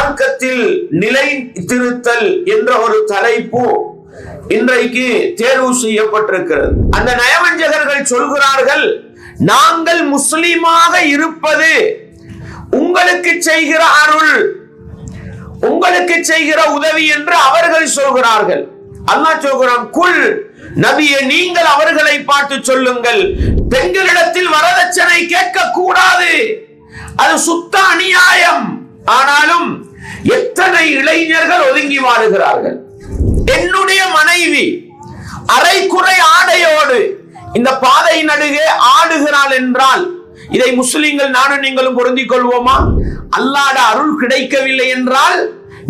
மார்க்கத்தில் நிலைத்திருத்தல் என்ற ஒரு தலைப்பு இன்றைக்கு தேர்வு செய்யப்பட்டிருக்கிறது. அந்த நயவஞ்சகர்கள் சொல்கிறார்கள், நாங்கள் முஸ்லிமாக இருப்பது உங்களுக்கு செய்கிற அருள், உங்களுக்கு செய்கிற உதவி என்று அவர்கள் சொல்கிறார்கள். அல்லாஹ் சொல்கிறான், குல் நபியே நீங்கள் அவர்களை பார்த்து சொல்லுங்கள், பெண்களிடத்தில் வரதட்சணை கேட்க கூடாது, அது சுத்த அநியாயம். ஆனாலும் எத்தனை இளைஞர்கள் ஒதுங்கி வாழுகிறார்கள். என்னுடைய மனைவி அரைக்குறை ஆடையோடு இந்த பாதை நடுவே ஆடுகிறாள் என்றால் இதை முஸ்லிம்கள் நானும் நீங்களும் பொருந்திக் கொள்வோமா? அல்லாஹ்வுடைய அருள் கிடைக்கவில்லை என்றால்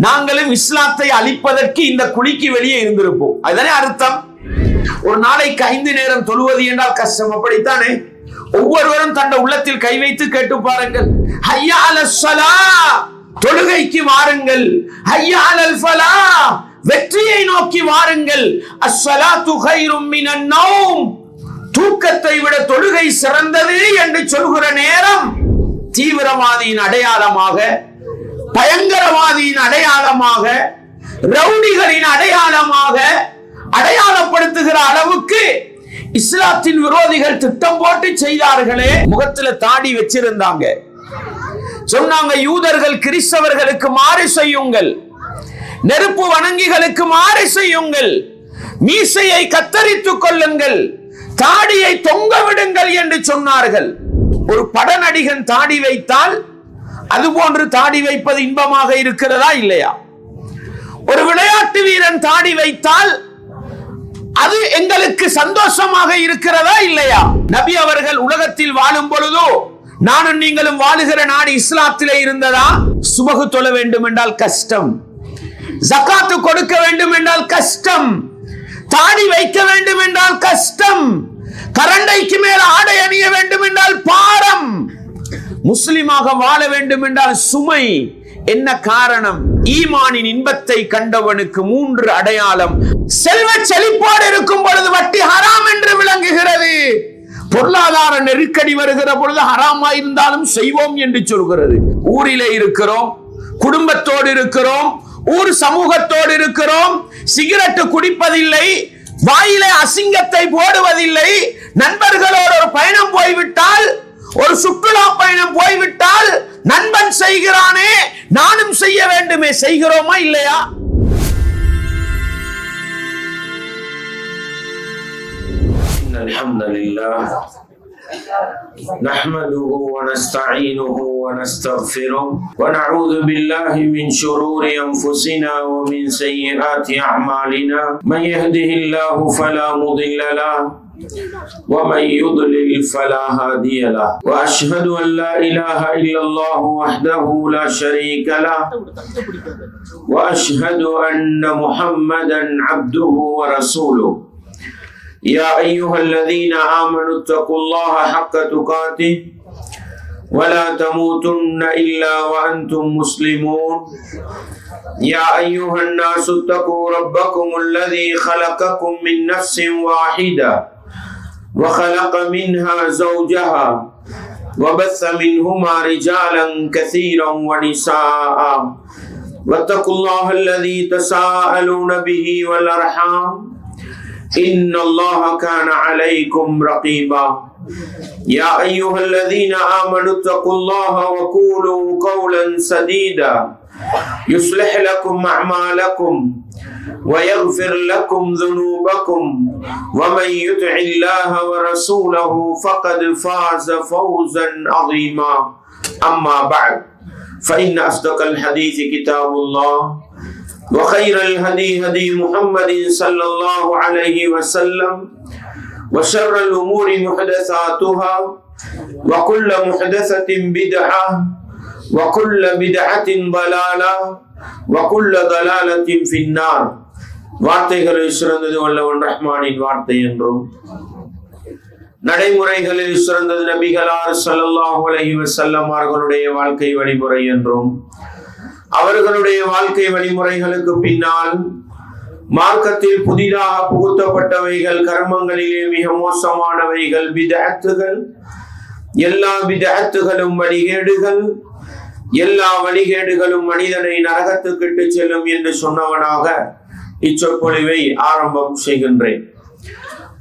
நாங்களும் இஸ்லாத்தை அழிப்பதற்கு இந்த குழிக்கு வெளியே இருந்திருப்போம். அதுதானே அர்த்தம். ஒரு நாளைக்கு 5 நேரம் தொழுவது என்றால் கஷ்டம், அப்படித்தானே? ஒவ்வொருவரும் தன் உள்ளத்தில் கை வைத்து கேட்டு பாருங்கள். ஹய்யா அலஸ் ஸலாஹ், தொழுகைக்கு வாருங்கள். ஹய்யா அலல் ஃபலாஹ், வெற்றியை நோக்கி வாருங்கள். அஸ்ஸலாத்து கைரும் மினன் நௌம், தூக்கத்தை விட தொழுகை சிறந்தது என்று சொல்கிற நேரம் தீவிரவாதியின் அடையாளமாக, பயங்கரவாதியின் அடையாளமாக, ரவுடிகளின் அடையாளமாக அடையாளப்படுத்துகிற அளவுக்கு இஸ்லாத்தின் விரோதிகள் திட்டம் போட்டு செய்தார்களே. முகத்துல தாடி வச்சிருந்தாங்க. சொன்னாங்க, யூதர்கள் கிறிஸ்தவர்களுக்கு மாறு செய்யுங்கள், நெருப்பு வணங்கிகளுக்கு மாறு செய்யுங்கள், மீசையை கத்தரித்துக் கொள்ளுங்கள், தாடியை தொங்க விடுங்கள் என்று சொன்னார்கள். ஒரு பட நடிகன் தாடி வைத்தால் அதுபோன்று தாடி வைப்பது இன்பமாக இருக்கிறதா இல்லையா? ஒரு விளையாட்டு வீரன் தாடி வைத்தால் அது எங்களுக்கு சந்தோஷமாக இருக்கிறதா இல்லையா? நபி அவர்கள் உலகத்தில் வாழும் பொழுதோ நானும் நீங்களும் வாழுகிற நாடு இஸ்லாத்திலே இருந்ததா? சுபகு தொழ வேண்டும் என்றால் கஷ்டம், ஜகாத்து கொடுக்க வேண்டும் என்றால் கஷ்டம், தாடி வைக்க வேண்டும் என்றால் கஷ்டம், கரண்டைக்கு மேல் ஆடை அணிய வேண்டும் என்றால் பாரம், முஸ்லிமாக வாழ வேண்டும் என்றால் சுமை. என்ன காரணம்? ஈமானின் இன்பத்தை கண்டவனுக்கு 3 அடையாளம். செல்வ செழிப்போடு இருக்கும் பொழுது வட்டி ஹராம் என்று விளங்குகிறது. பொருளாதார நெருக்கடி வருகிற பொழுது ஹராமா இருந்தாலும் செய்வோம் என்று சொல்கிறது. ஊரிலே இருக்கிறோம், குடும்பத்தோடு இருக்கிறோம், ஊர் சமூகத்தோடு இருக்கிறோம், சிகரெட் குடிப்பதில்லை, வாயிலே அசிங்கத்தை போடுவதில்லை, நண்பர்களோடு ஒரு பயணம் போய்விட்டால், ஒரு சுற்றுலா பயணம் போய்விட்டால் நண்பன் செய்கிறானே நானும் செய்ய வேண்டுமே, செய்கிறோமா இல்லையா? அல்ஹம்துலில்லாஹ் نحمده ونستعينه ونستغفره ونعوذ بالله من شرور أنفسنا ومن سيئات أعمالنا من يهده الله فلا مضل له ومن يضلل فلا هادي له وأشهد أن لا إله إلا الله وحده لا شريك له وأشهد أن محمدا عبده ورسوله يا أيها الذين آمنوا اتقوا الله حق تقاته ولا تموتن إلا وأنتم مسلمون يا أيها الناس اتقوا ربكم الذي خلقكم من نفس واحدة وخلق منها زوجها وبث منهما رجالا كثيرا ونساء واتقوا الله الذي تساءلون به والأرحام إن الله كان عليكم رقيبا يا أيها الذين آمنوا اتقوا الله وقولوا قولا سديدا يصلح لكم أعمالكم ويغفر لكم ذنوبكم ومن يطع الله ورسوله فقد فاز فوزا عظيما أما بعد فإن أصدق الحديث كتاب الله وخير الهدي هدي محمد صلى الله عليه وسلم وشر الأمور محدثاتها وكل محدثة بدعة وكل بدعة ضلالة وكل ضلالة في النار. வார்த்தைகளில் சிறந்தது வல்லவன் ரஹ்மானின் வார்த்தை என்றும், நடைமுறைகளில் சிறந்தது நபிகளார் ஸல்லல்லாஹு அலைஹி வஸல்லம் அவர்களுடைய வாழ்க்கை வழிமுறை என்றும், அவர்களுடைய வாழ்க்கை வழிமுறைகளுக்கு பின்னால் மார்க்கத்தில் புதிதாக புகுத்தப்பட்டவைகள், கர்மங்களிலே மிக மோசமானவைகள் பித்அத்துகள், எல்லா பித்அத்துகளும் வழிகேடுகள், எல்லா வழிகேடுகளும் மனிதனை நரகத்துக்கிட்டு செல்லும் என்று சொன்னவனாக இச்சொற்பொழிவை ஆரம்பம் செய்கின்றேன்.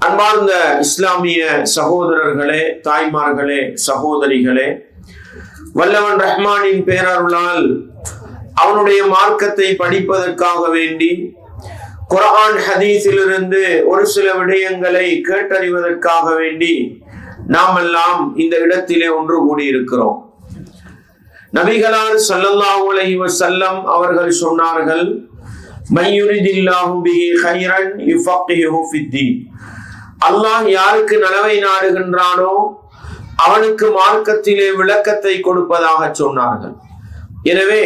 அன்பார்ந்த இஸ்லாமிய சகோதரர்களே, தாய்மார்களே, சகோதரிகளே, வல்லவன் ரஹ்மானின் பேரருளால் அவனுடைய மார்க்கத்தை படிப்பதற்காக வேண்டி குர்ஆன் ஹதீஸிலிருந்து ஒரு சில விடயங்களை கேட்டறிவதற்காக வேண்டி நாம் எல்லாம் இந்த இடத்திலே ஒன்று கூடியிருக்கிறோம். நபிகளார் ஸல்லல்லாஹு அலைஹி வஸல்லம் அவர்கள் சொன்னார்கள், மய்யுரிதில்லாஹு பிஹி கைரன் யுஃபக்கிஹு ஃபித்தீன். அல்லாஹ் யாருக்கு நலவை நாடுகின்றானோ அவனுக்கு மார்க்கத்திலே விளக்கத்தை கொடுப்பதாக சொன்னார்கள். எனவே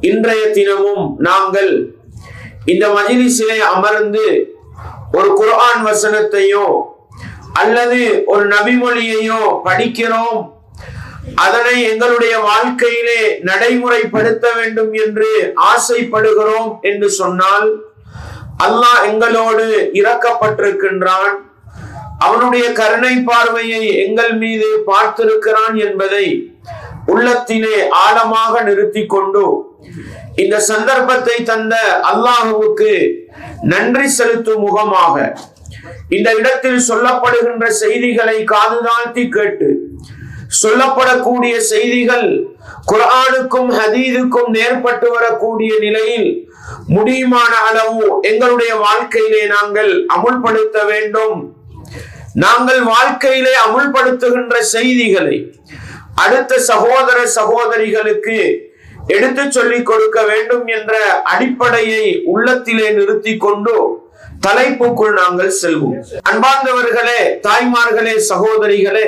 இன்றைய தினமும் நாங்கள் இந்த மஜ்லிஸிலே அமர்ந்து ஒரு குர்ஆன் வசனத்தையோ அல்லது ஒரு நபிமொழியையோ படிக்கிறோம், அதனை எங்களுடைய வாழ்க்கையிலே நடைமுறைப்படுத்த வேண்டும் என்று ஆசைப்படுகிறோம் என்று சொன்னால் அல்லாஹ் எங்களோடு இரக்கப்பட்டிருக்கின்றான், அவனுடைய கருணை பார்வையை எங்கள் மீது பார்த்திருக்கிறான் என்பதை உள்ளத்திலே ஆழமாக நிறுத்தி கொண்டு இந்த சந்தர்ப்பத்தை தந்த அல்லாஹுவுக்கு நன்றி செலுத்தும் முகமாக இந்த இடத்தில் சொல்லப்படுகின்ற செய்திகளை காது தாழ்த்தி கேட்டு, சொல்லப்படக்கூடிய செய்திகள் குர்ஆனுக்கும் ஹதீஸுக்கும் நேர்பட்டு வரக்கூடிய நிலையில் முடியுமான அளவு எங்களுடைய வாழ்க்கையிலே நாங்கள் அமுல்படுத்த வேண்டும். நாங்கள் வாழ்க்கையிலே அமுல்படுத்துகின்ற செய்திகளை அடுத்த சகோதர சகோதரிகளுக்கு எடுத்து சொல்லிக் கொடுக்க வேண்டும் என்ற அடிப்படையை உள்ளத்திலே நிறுத்தி கொண்டு தலைப்புக்குள் நாங்கள் செல்வோம். அன்பார்ந்தவர்களே, தாய்மார்களே, சகோதரிகளே,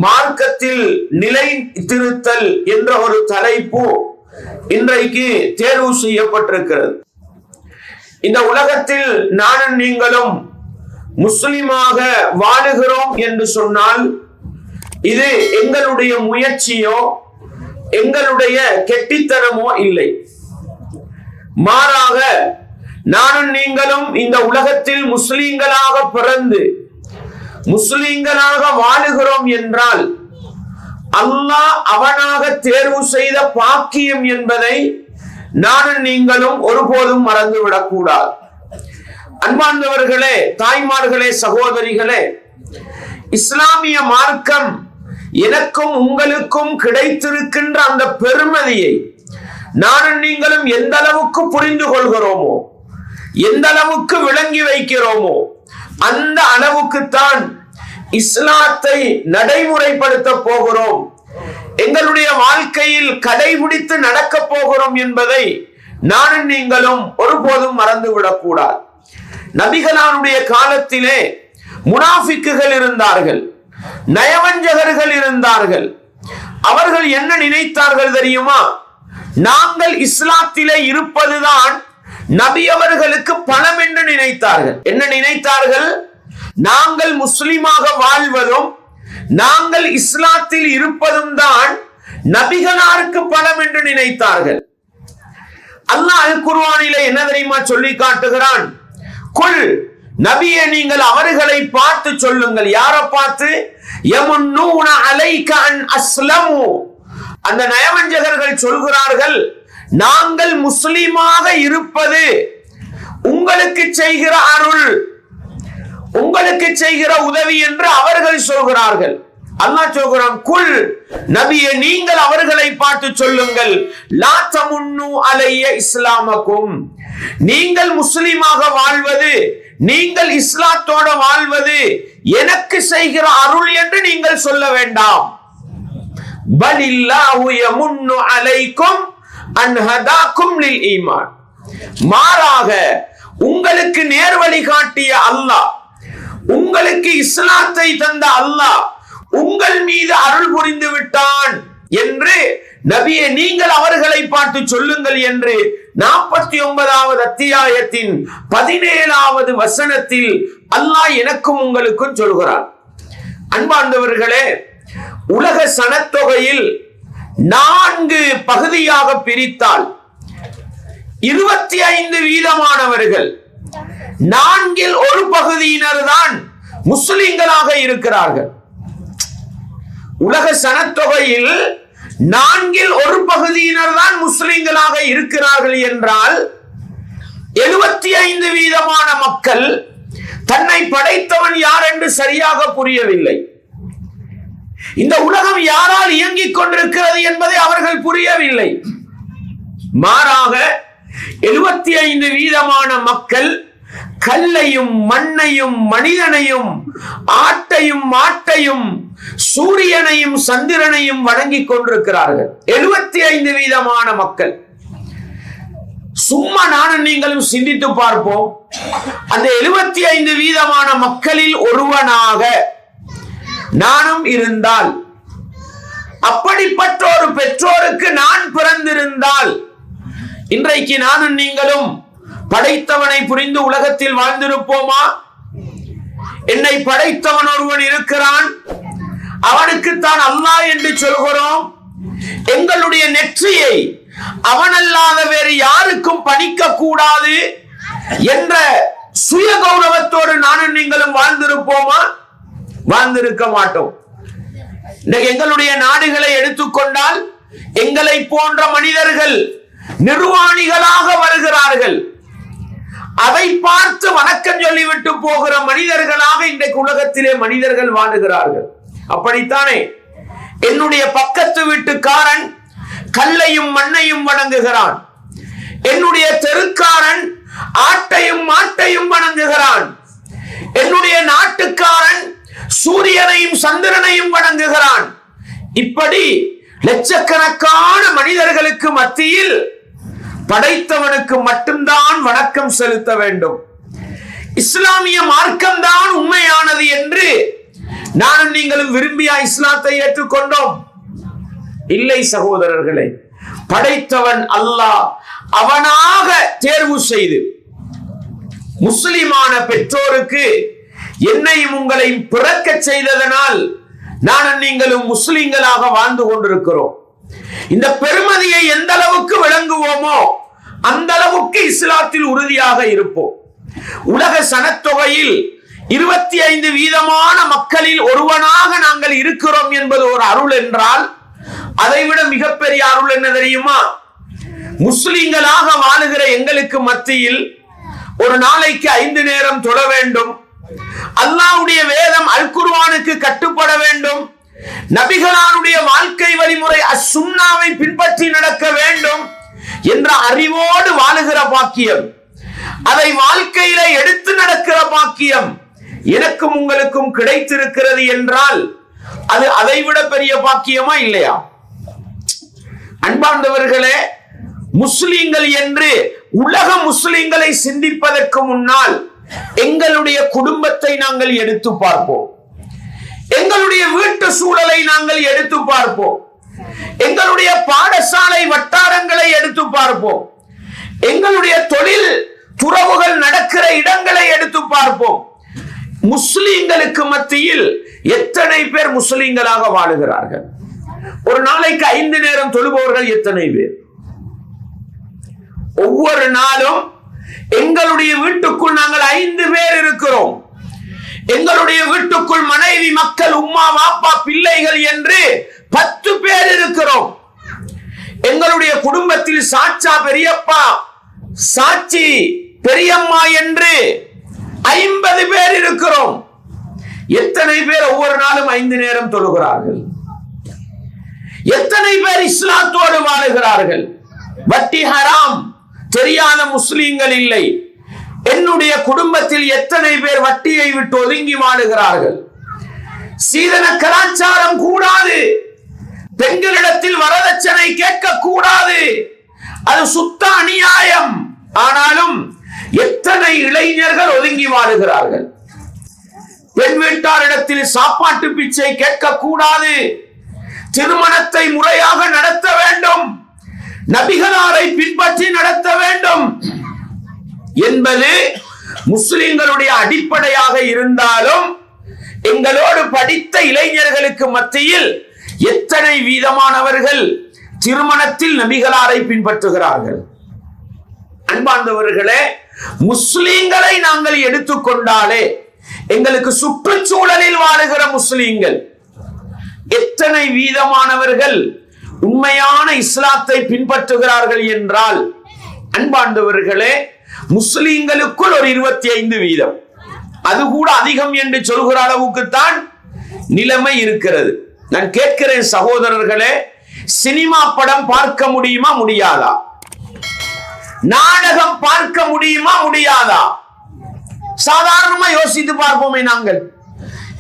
மார்க்கத்தில் நிலை திருத்தல் என்ற ஒரு தலைப்பு இன்றைக்கு தேர்வு செய்யப்பட்டிருக்கிறது. இந்த உலகத்தில் நானும் நீங்களும் முஸ்லிமாக வாழுகிறோம் என்று சொன்னால் இது எங்களுடைய முயற்சியோ எங்களுடைய கெட்டித்தனமோ இல்லை. மாறாக நானும் நீங்களும் இந்த உலகத்தில் முஸ்லிம்களாக பிறந்து முஸ்லிம்களாக வாழுகிறோம் என்றால் அல்லாஹ் அவனாக தேர்வு செய்த பாக்கியம் என்பதை நானும் நீங்களும் ஒருபோதும் மறந்துவிடக் கூடாது. அன்பார்ந்தவர்களே, தாய்மார்களே, சகோதரிகளே, இஸ்லாமிய மார்க்கம் எனக்கும் உங்களுக்கும் கிடைத்திருக்கின்ற அந்த பெருமதியை நானும் நீங்களும் எந்த அளவுக்கு புரிந்து கொள்கிறோமோ, எந்த அளவுக்கு விளங்கி வைக்கிறோமோ அந்த அளவுக்குத்தான் இஸ்லாத்தை நடைமுறைப்படுத்த போகிறோம், எங்களுடைய வாழ்க்கையில் கடைபிடித்து நடக்க போகிறோம் என்பதை நானும் நீங்களும் ஒருபோதும் மறந்துவிடக் கூடாது. நபிகளாருடைய காலத்திலே முனாஃபிக்குகள் இருந்தார்கள், நயவஞ்சகர்கள் இருந்தார்கள். அவர்கள் என்ன நினைத்தார்கள் தெரியுமா? நாங்கள் இஸ்லாத்திலே இருப்பதுதான் நபி அவர்களுக்கு பணம் என்று நினைத்தார்கள். என்ன நினைத்தார்கள்? நாங்கள் முஸ்லிமாக வாழ்வதும் நாங்கள் இஸ்லாத்தில் இருப்பதும் தான் நபிகளாருக்கு பணம் என்று நினைத்தார்கள். அல்லாஹ் அல் குர்ஆனிலே என்ன தெரியுமா சொல்லி காட்டுகிறான்? குல், நபியே நீங்கள் அவர்களை பார்த்து சொல்லுங்கள். யாரை பார்த்து? யமுன்னூன அலைக அன் அஸ்லமு. அந்த நயவஞ்சகர்கள் சொல்கிறார்கள், நாங்கள் முஸ்லிமாக இருப்பது உங்களுக்கு செய்கிற அருள், உங்களுக்கு செய்கிற உதவி என்று அவர்கள் சொல்கிறார்கள். அல்லாஹ் சொல்கிறான், குல், நபியே நீங்கள் அவர்களை பார்த்து சொல்லுங்கள், லா தமுன்னு அலைய இஸ்லாமக்கும். நீங்கள் முஸ்லிமாக வாழ்வது, நீங்கள் இஸ்லாத்தோட வாழ்வது எனக்கு செய்கிற அருள் என்று நீங்கள் சொல்ல வேண்டாம். பலில்லாஹு யமுன்னு அலைக்கும் அன் ஹதாக்கும் லில் ஈமான். மாறாக உங்களுக்கு நேர்வழி காட்டிய அல்லாஹ், உங்களுக்கு இஸ்லாத்தை தந்த அல்லாஹ் உங்கள் மீது அருள் புரிந்து விட்டான் என்று நபியே நீங்கள் அவர்களை பார்த்து சொல்லுங்கள் என்று 49வது அத்தியாயத்தின் 17வது வசனத்தில் அல்லாஹ் எனக்கும் உங்களுக்கும் சொல்கிறார். அன்பார்ந்தவர்களே, உலக சனத்தொகையில் 4 பகுதியாக பிரித்தால் 25% 4இல் ஒரு பகுதியினர் தான் முஸ்லிம்களாக இருக்கிறார்கள். உலக சனத்தொகையில் நான்கில் ஒரு பகுதியினர் தான் முஸ்லிம்களாக இருக்கிறார்கள் என்றால் 75% மக்கள் தன்னை படைத்தவன் யார் என்று சரியாக புரியவில்லை. இந்த உலகம் யாரால் இயங்கிக் கொண்டிருக்கிறது என்பதை அவர்கள் புரியவில்லை. மாறாக 75% மக்கள் கல்லையும் மண்ணையும் மனிதனையும் ஆட்டையும் மாட்டையும் சூரியனையும் சந்திரனையும் வணங்கிக் கொண்டிருக்கிறார்கள். 75% மக்கள். சும்மா நானும் நீங்களும் சிந்தித்து பார்ப்போம். அந்த 75% மக்களில் ஒருவனாக நானும் இருந்தால், அப்படிப்பட்ட ஒரு பெற்றோருக்கு நான் பிறந்திருந்தால், இன்றைக்கு நானும் நீங்களும் படைத்தவனை புரிந்து உலகத்தில் வாழ்ந்திருப்போமா? என்னை படைத்தவன் ஒருவன் இருக்கிறான், அவனுக்குத்தான் அல்லாஹ் என்று சொல்கிறோம். எங்களுடைய நெற்றியை அவனல்லாத வேறு யாருக்கும் பணிக்க கூடாது என்ற சுய கௌரவத்தோடு நானும் நீங்களும் வாழ்ந்திருப்போமா? வாழ்ந்திருக்க மாட்டோம். எங்களுடைய நாடுகளை எடுத்துக்கொண்டால் எங்களை போன்ற மனிதர்கள் நிர்வாணிகளாக வருகிறார்கள். அதை பார்த்து வணக்கம் சொல்லிவிட்டு போகிற மனிதர்களாக இன்றைக்கு உலகத்திலே மனிதர்கள் வாழுகிறார்கள். அப்படித்தானே? என்னுடைய பக்கத்து வீட்டுக்காரன் கல்லையும் மண்ணையும் வணங்குகிறான். என்னுடைய தெருக்காரன் ஆட்டையும் மாட்டையும் வணங்குகிறான். என்னுடைய நாட்டுக்காரன் சூரியனையும் சந்திரனையும் வணங்குகிறான். இப்படி லட்சக்கணக்கான மனிதர்களுக்கு மத்தியில் படைத்தவனுக்கு மட்டும்தான் வணக்கம் செலுத்த வேண்டும். இஸ்லாமிய மார்க்கம்தான் உண்மையானது என்று நானும் நீங்களும் விரும்பியா இஸ்லாத்தை ஏற்றுக்கொண்டோம்? இல்லை சகோதரர்களே. படைத்தவன் அல்லாஹ் அவனாக தேர்வு செய்து முஸ்லிமான பெற்றோருக்கு என்னையும் உங்களையும் பிறக்க செய்ததனால் நானும் நீங்களும் முஸ்லிம்களாக வாழ்ந்து கொண்டிருக்கிறோம். இந்த பெருமதியை எந்த அளவுக்கு விளங்குவோமோ அந்த அளவுக்கு இஸ்லாத்தில் உறுதியாக இருப்போம். உலக சனத்தொகையில் 25% மக்களில் ஒருவனாக நாங்கள் இருக்கிறோம் என்பது ஒரு அருள் என்றால், அதைவிட மிகப்பெரிய அருள் என்ன தெரியுமா? முஸ்லிம்களாக வாழுகிற எங்களுக்கு மத்தியில் ஒரு நாளைக்கு 5 நேரம் தொழ வேண்டும், அல்லாஹ்வுடைய வேதம் அல் குர்ஆனுக்கு கட்டுப்பட வேண்டும், நபிகளாருடைய வாழ்க்கை வழிமுறை அஸ்-சுன்னாவை பின்பற்றி நடக்க வேண்டும் என்ற அறிவோடு வாழுகிற பாக்கியம், அதை வாழ்க்கையில எடுத்து நடக்கிற பாக்கியம் எனக்கும் உங்களுக்கும் கிடைத்திருக்கிறது என்றால் அது அதைவிட பெரிய பாக்கியமா இல்லையா? அன்பார்ந்தவர்களே, முஸ்லிம்கள் என்று உலக முஸ்லிம்களை சிந்திப்பதற்கு முன்னால் எங்களுடைய குடும்பத்தை நாங்கள் எடுத்து பார்ப்போம். எங்களுடைய வீட்டு சூழலை நாங்கள் எடுத்து பார்ப்போம். எங்களுடைய பாடசாலை வட்டாரங்களை எடுத்து பார்ப்போம். எங்களுடைய தொழில் துறவுகள் நடக்கிற இடங்களை எடுத்து பார்ப்போம். முஸ்லிம்களுக்கு மத்தியில் எத்தனை பேர் முஸ்லிம்களாக வாழுகிறார்கள்? ஒரு நாளைக்கு 5 நேரம் தொழுபவர்கள் எத்தனை பேர்? ஒவ்வொரு நாளும் எங்களுடைய வீட்டுக்குள் நாங்கள் 5 பேர் இருக்கிறோம். எங்களுடைய வீட்டுக்குள் மனைவி, மக்கள், உம்மா, வாப்பா, பிள்ளைகள் என்று 10 பேர் இருக்கிறோம். எங்களுடைய குடும்பத்தில் சாச்சா, பெரியப்பா, சாச்சி, பெரியம்மா என்று 50 பேர் இருக்கிறோம். எத்தனை பேர் ஒவ்வொரு நாளும் 5 நேரம் தொழுகிறார்கள்? எத்தனை பேர் இஸ்லாத்தோடு வாழுகிறார்கள்? வட்டி ஹராம் தெரியாத முஸ்லிம்கள் இல்லை. என்னுடைய குடும்பத்தில் எத்தனை பேர் வட்டியை விட்டு ஒதுங்கி வாழுகிறார்கள்? சீதன கலாச்சாரம் கூடாது, பெண்களிடத்தில் வரதட்சணை கேட்க கூடாது, அது சுத்த அநியாயம். ஆனாலும் எத்தனை இளைஞர்கள் ஒதுங்கி வாழுகிறார்கள்? பெண் வீட்டாரிடத்தில் சாப்பாட்டு பிச்சை கேட்க கூடாது, திருமணத்தை முறையாக நடத்த வேண்டும், நபிகளாரை பின்பற்றி நடத்த வேண்டும் என்பது முஸ்லிம்களுடைய அடிப்படையாக இருந்தாலும் எங்களோடு படித்த இளைஞர்களுக்கு மத்தியில் எத்தனை வீதமானவர்கள் திருமணத்தில் நபிகளாரை பின்பற்றுகிறார்கள்? அன்பார்ந்தவர்களே, முஸ்லிம்களை நாங்கள் எடுத்துக்கொண்டாலே எங்களுக்கு சுற்றுச்சூழலில் வாழுகிற முஸ்லிம்கள் எத்தனை வீதமானவர்கள் உண்மையான இஸ்லாத்தை பின்பற்றுகிறார்கள் என்றால் அன்பாண்டவர்களே, முஸ்லிம்களுக்குள் ஒரு 25%, அது கூட அதிகம் என்று சொல்கிற அளவுக்குத்தான் நிலைமை இருக்கிறது. நான் கேட்கிறேன் சகோதரர்களே, சினிமா படம் பார்க்க முடியுமா முடியாதா? நாடகம் பார்க்க முடியுமா முடியாதா? சாதாரணமா யோசித்து பார்ப்போமே. நாங்கள்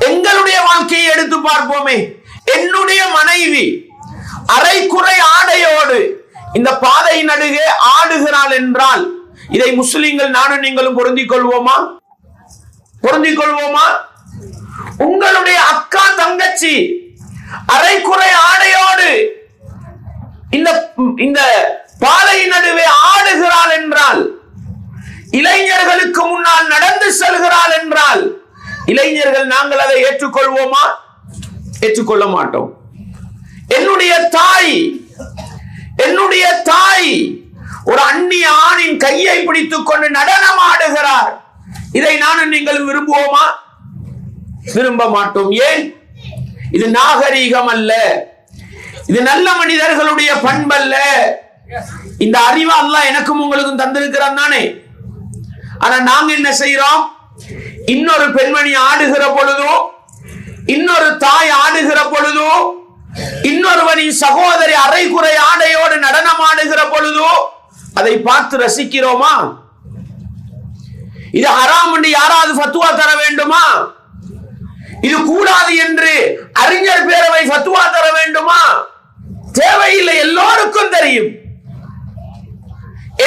எங்களுடைய வாழ்க்கையை எடுத்து பார்ப்போமே. என்னுடைய மனைவி அரைக்குறை ஆடையோடு இந்த பாதை நடுவே ஆடுகிறாள் என்றால் இதை முஸ்லிம்கள் நானும் நீங்களும் பொருந்திக் கொள்வோமா? பொருந்திக் கொள்வோமா? உங்களுடைய அக்கா தங்கச்சி அரைக்குறை ஆடையோடு இந்த பாதை நடுவே ஆடுகிறாள் என்றால், இளைஞர்களுக்கு முன்னால் நடந்து செல்கிறாள் என்றால், இளைஞர்கள் நாங்கள் அதை ஏற்றுக்கொள்வோமா? ஏற்றுக்கொள்ள மாட்டோம். என்னுடைய தாய் ஒரு அந்நிய ஆணின் கையை பிடித்துக் கொண்டு நடனம் ஆடுகிறார். இதை நானும் நீங்களும் விரும்புவோமா? விரும்ப மாட்டோம். ஏன்? இது நாகரீகம் அல்ல, இது நல்ல மனிதர்களுடைய பண்பல்ல. இந்த அறிவு அல்லாஹ் எனக்கும் உங்களுக்கும் தந்திருக்கிறான் தானே. ஆனா நாங்க என்ன செய்யறோம்? இன்னொரு பெண்மணி ஆடுகிற பொழுதோ, இன்னொரு தாய் ஆடுகிற பொழுதோ, இன்னொருவனின் சகோதரி அரைக்குறை ஆடையோடு நடனம் ஆடுகிற பொழுதோ அதை பார்த்து ரசிக்கிறோமா? இது ஹராம் என்று யாராவது ஃபத்வா தர வேண்டுமா? இது கூடாது என்று அறிஞர் பேரவை ஃபத்வா தர வேண்டுமா? தேவையில்லை, எல்லோருக்கும் தெரியும்.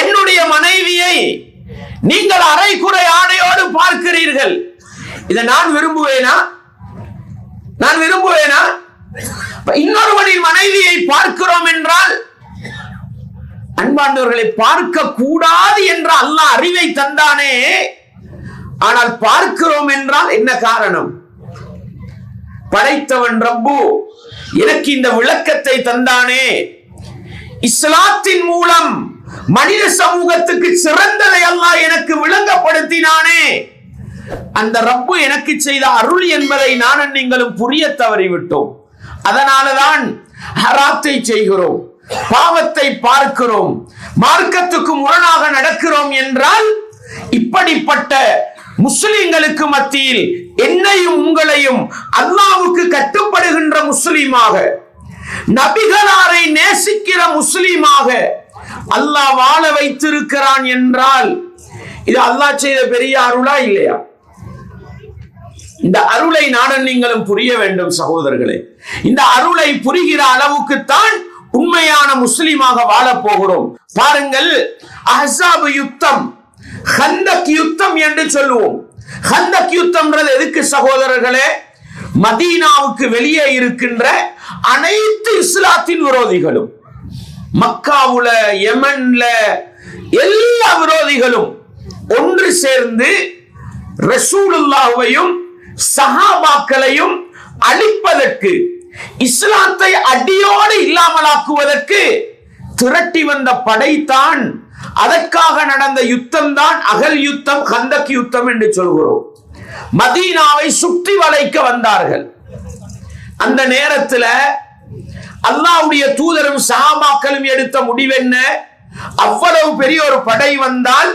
என்னுடைய மனைவியை நீங்கள் அரைக்குறை ஆடையோடு பார்க்கிறீர்கள், இதை நான் விரும்புவேனா? நான் விரும்புவேனா? இன்னொருவனின் மனைவியை பார்க்கிறோம் என்றால், அன்பாண்டவர்களை, பார்க்க கூடாது என்ற அல்லாஹ் அறிவை தந்தானே, ஆனால் பார்க்கிறோம் என்றால் என்ன காரணம்? படைத்தவன் ரப்பு எனக்கு இந்த விளக்கத்தை தந்தானே, இஸ்லாத்தின் மூலம் மனித சமூகத்துக்கு சிறந்ததை அல்லாஹ் எனக்கு விளங்கப்படுத்தினானே, அந்த ரப்பு எனக்கு செய்த அருள் என்பதை நானும் நீங்களும் புரிய தவறிவிட்டோம். அதனாலதான் ஹராத்தை செய்கிறோம், பாவத்தை பார்க்கிறோம், மார்க்கத்துக்கு முரணாக நடக்கிறோம் என்றால், இப்படிப்பட்ட முஸ்லிம்களுக்கு மத்தியில் என்னையும் உங்களையும் அல்லாஹ்வுக்கு கட்டுப்படுகின்ற முஸ்லிமாக, நபிகளாரை நேசிக்கிற முஸ்லிமாக அல்லாஹ் வாழ வைத்திருக்கிறான் என்றால் இது அல்லாஹ் செய்த பெரிய அருளா இல்லையா? இந்த அருளை நானும் நீங்களும் புரிய வேண்டும் சகோதரர்களே. இந்த அருளை புரிகிற அளவுக்குத்தான் உண்மையான முஸ்லிமாக வாழ போகிறோம். பாருங்கள், அஹ்ஸாப் யுத்தம், ஹந்தக் யுத்தம் என்று சொல்லுவோம். ஹந்தக் யுத்தம்ன்றது எதுக்கு சகோதரர்களே? மதீனாவுக்கு வெளியே இருக்கின்ற அனைத்து இஸ்லாத்தின் விரோதிகளும், மக்காவுல, யமன்ல எல்லா விரோதிகளும் ஒன்று சேர்ந்து ரசூலுல்லாஹ்வையும் சஹாபாக்களையும் அழிப்பதற்கு, இஸ்லாத்தை அடியோடு இல்லாமலாக்குவதற்கு திரட்டி வந்த படைத்தான். அதற்காக நடந்த யுத்தம் தான் அகல் யுத்தம், கந்தக் யுத்தம் என்று சொல்கிறோம். மதீனாவை சுற்றி வளைக்க வந்தார்கள். அந்த நேரத்தில் அல்லாஹ்வுடைய தூதரும் சஹாபாக்களும் எடுத்த முடிவென்ன? அவ்வளவு பெரிய ஒரு படை வந்தால்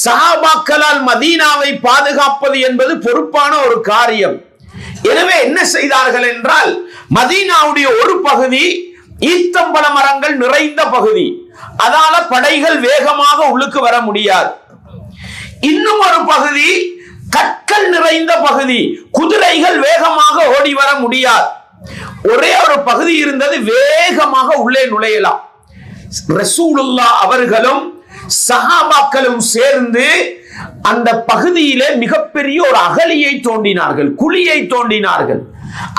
சஹாபாக்களால் மதீனாவை பாதுகாப்பது என்பது பொறுப்பான ஒரு காரியம். எனவே என்ன செய்தார்கள் என்றால், மதீனாவுடைய ஒரு பகுதி ஈத்தம்பழ மரங்கள் நிறைந்த பகுதி, அதால படைகள் வேகமாக உள்ளுக்கு வர முடியாது. இன்னும் ஒரு பகுதி கற்கள் நிறைந்த பகுதி, குதிரைகள் வேகமாக ஓடி வர முடியாது. ஒரே ஒரு பகுதி இருந்தது, வேகமாக உள்ளே நுழையலாம். ரசூலுல்லாஹ் அவர்களும் சஹாபாக்களும் சேர்ந்து அந்த பகுதியிலே மிகப்பெரிய ஒரு அகழியை தோண்டினார்கள், குழியை தோண்டினார்கள்.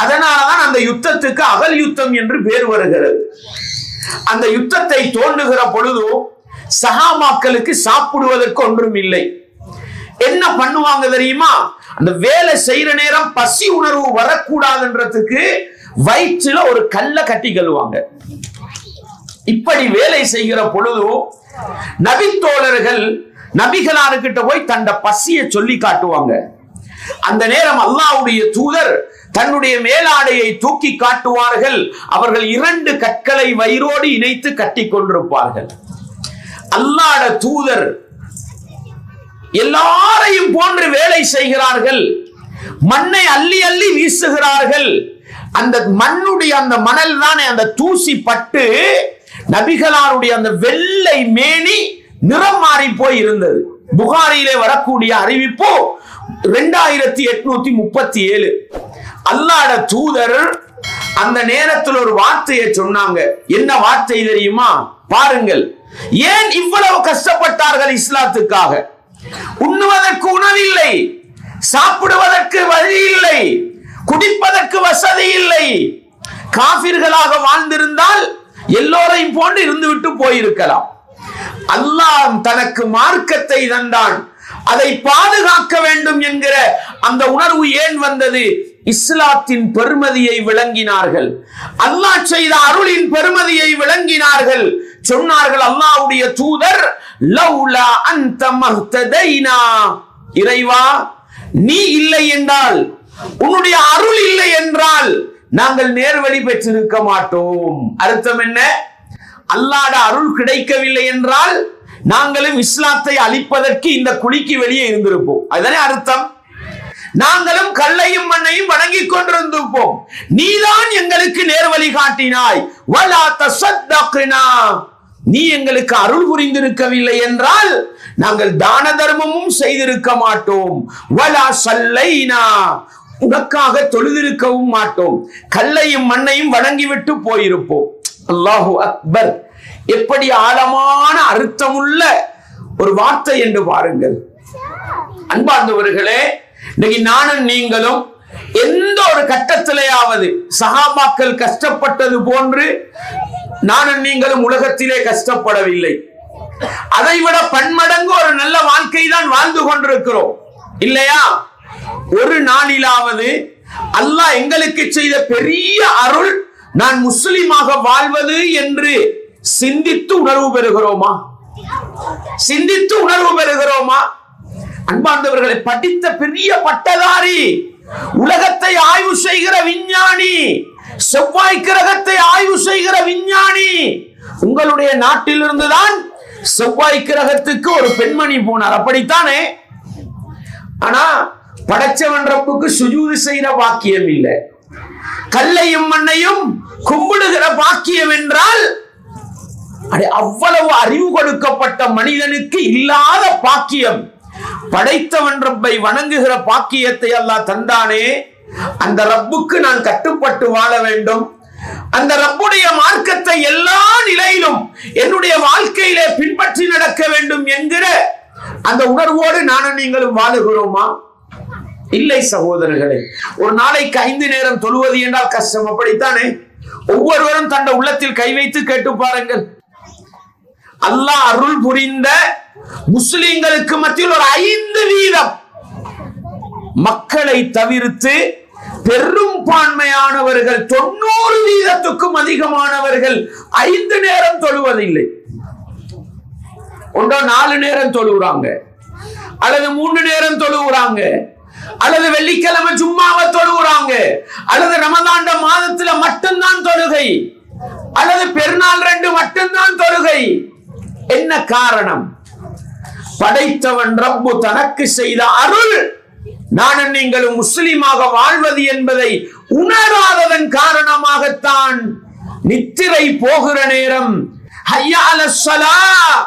அதனாலதான் அந்த யுத்தத்துக்கு அகல் யுத்தம் என்று பேர் வருகிறது. அந்த யுத்தத்தை தோண்டுகிற பொழுது சஹாபாக்களுக்கு சாப்பிடுவதற்கு ஒன்றும் இல்லை. என்ன பண்ணுவாங்க தெரியுமா? அந்த வேலை செய்யற நேரம் பசி உணர்வு வரக்கூடாதுன்றதுக்கு வயிற்றுல ஒரு கல்லை கட்டி கழுவாங்க. இப்படி வேலை செய்கிற பொழுது நபித்தோழர்கள் நபிகளார்கிட்ட போய் தண்ட பசியை சொல்லி காட்டுவாங்க. அந்த நேரம் அல்லாஹ்வுடைய தூதர் தன்னுடைய மேலாடையை தூக்கி காட்டுவார்கள். அவர்கள் 2 கற்களை வயிறோடு இணைத்து கட்டி கொண்டிருப்பார்கள். அல்லாஹ்வுடைய தூதர் எல்லாரையும் போன்று வேலை செய்கிறார்கள். மண்ணை அள்ளி அள்ளி வீசுகிறார்கள். அந்த மண்ணுடைய அந்த மணல் தானே அந்த தூசி பட்டு நபிகளாருடைய அந்த வெள்ளை மேனி நிறம் மாறி போய் இருந்தது. புகாரியிலே வரக்கூடிய அறிவிப்பு 2837. அல்லாஹ்வுடைய தூதர் அந்த நேரத்தில் ஒரு வார்த்தையை சொன்னாங்க. என்ன வார்த்தை தெரியுமா? பாருங்கள், ஏன் இவ்வளவு கஷ்டப்பட்டார்கள் இஸ்லாத்துக்காக? உண்ணுவதற்கு உணவில்லை, சாப்பிடுவதற்கு வழி இல்லை, குடிப்பதற்கு வசதி இல்லை. காபிர்களாக வாழ்ந்திருந்தால் எல்லோரையும் போன்று இருந்துவிட்டு போயிருக்கலாம். அல்லாஹ் தனக்கு மார்க்கத்தை தந்தான், அதை பாதுகாக்க வேண்டும் என்கிற அந்த உணர்வு ஏன் வந்தது? இஸ்லாத்தின் பெருமதியை விளங்கினார்கள். அல்லாஹ் செய்த அருளின் பெருமதியை விளங்கினார்கள். சொன்னார்கள் அல்லாஹ்வுடைய தூதர், லௌலா அன்த மஹ்ததைனா, இறைவா நீ இல்லை என்றால், உன்னுடைய அருள் இல்லை என்றால் நாங்கள் நேர்வழி பெற்றிருக்க மாட்டோம். அர்த்தம் என்ன? அல்லாஹ்வுடைய அருள் கிடைக்கவில்லை என்றால் நாங்களும் இஸ்லாத்தை அழிப்பதற்கு இந்த குழிக்கு வெளியே இருந்திருப்போம். அதுதானே அர்த்தம். நாங்களும் கல்லையும் மண்ணையும் வணங்கிக் கொண்டிருந்திருப்போம். நீதான் எங்களுக்கு நேர்வழி காட்டினாய். வலா தஸத்தக்னா, நீ எங்களுக்கு அருள் புரிந்திருக்கவில்லை என்றால் நாங்கள் தான தர்மமும் செய்திருக்க மாட்டோம். வலா சல்லைனா, உனக்காக தொழுதிருக்கவும் மாட்டோம். கல்லையும் மண்ணையும் வணங்கிவிட்டு போயிருப்போம். அல்லாஹு அக்பர்! எப்படி ஆழமான அர்த்தமுள்ள ஒரு வார்த்தை என்று பாருங்கள். அன்பார்ந்தவர்களே, இன்னைக்கு நானும் நீங்களும் எந்த ஒரு கட்டத்திலேயாவது சஹாபாக்கள் கஷ்டப்பட்டது போன்று நானும் நீங்களும் உலகத்திலே கஷ்டப்படவில்லை. அதைவிட பன்மடங்கு ஒரு நல்ல வாழ்க்கை தான் வாழ்ந்து கொண்டிருக்கிறோம், இல்லையா? ஒரு நாளிலாவது அல்லாஹ் எங்களுக்கு செய்த பெரிய அருள் நான் முஸ்லிமாக வாழ்வது என்று சிந்தித்து உணர்வு பெறுகிறோமா? சிந்தித்து உணர்வு பெறுகிறோமா? அன்பார்ந்தவர்களை, படித்த பெரிய பட்டதாரி, உலகத்தை ஆய்வு செய்கிற விஞ்ஞானி, செவ்வாய் கிரகத்தை ஆய்வு செய்கிற விஞ்ஞானி, உங்களுடைய நாட்டிலிருந்துதான் செவ்வாய் கிரகத்துக்கு ஒரு பெண்மணி போனார், அப்படித்தானே? ஆனா படைச்சவன் ரப்புக்கு சுஜூது செய்கிற பாக்கியம் இல்லை. கல்லையும் மண்ணையும் கும்பிடுகிற பாக்கியம் என்றால் அவ்வளவு அறிவு கொடுக்கப்பட்ட மனிதனுக்கு இல்லாத பாக்கியம். படைத்தவன் ரப்பை வணங்குகிற பாக்கியத்தை அல்லாஹ் தந்தானே, அந்த ரப்புக்கு நான் கட்டுப்பட்டு வாழ வேண்டும். அந்த ரப்புடைய மார்க்கத்தை எல்லா நிலையிலும் என்னுடைய வாழ்க்கையிலே பின்பற்றி நடக்க வேண்டும் என்கிற அந்த உணர்வோடு நானும் நீங்களும் வாழுகிறோமா? இல்லை சகோதரர்களே. ஒரு நாளைக்கு 5 நேரம் தொழுவது என்றால் கஷ்டம், அப்படித்தானே? ஒவ்வொருவரும் தன் உள்ளத்தில் கை வைத்து கேட்டு பாருங்கள். அல்லாஹ் அருள் புரிந்த முஸ்லிம்களுக்கு மத்தியில் ஒரு 5% மக்களை தவிர்த்து பெரும்பான்மையானவர்கள் 90%க்கும் அதிகமானவர்கள் 5 நேரம் தொழுவதில்லை. ஒன்றோ 4 நேரம் தொழுகிறாங்க, அல்லது 3 நேரம் தொழுகிறாங்க, அல்லது வெள்ளிக்கிழமை ஜும்மாவை தொழுகிறாங்க, அல்லது ரமலான் மாதத்துல மட்டும்தான் தொழுகை, அல்லது பெருநாள் 2 மட்டும்தான் தொழுகை. என்ன காரணம்? படைத்தவன் ரப்பு தனக்கு செய்த அருள் நானும் நீங்களும் முஸ்லிமாக வாழ்வது என்பதை உணராததன் காரணமாகத்தான் நித்திரை போகிற நேரம் ஹய்யா அலஸ் ஸலாஹ்,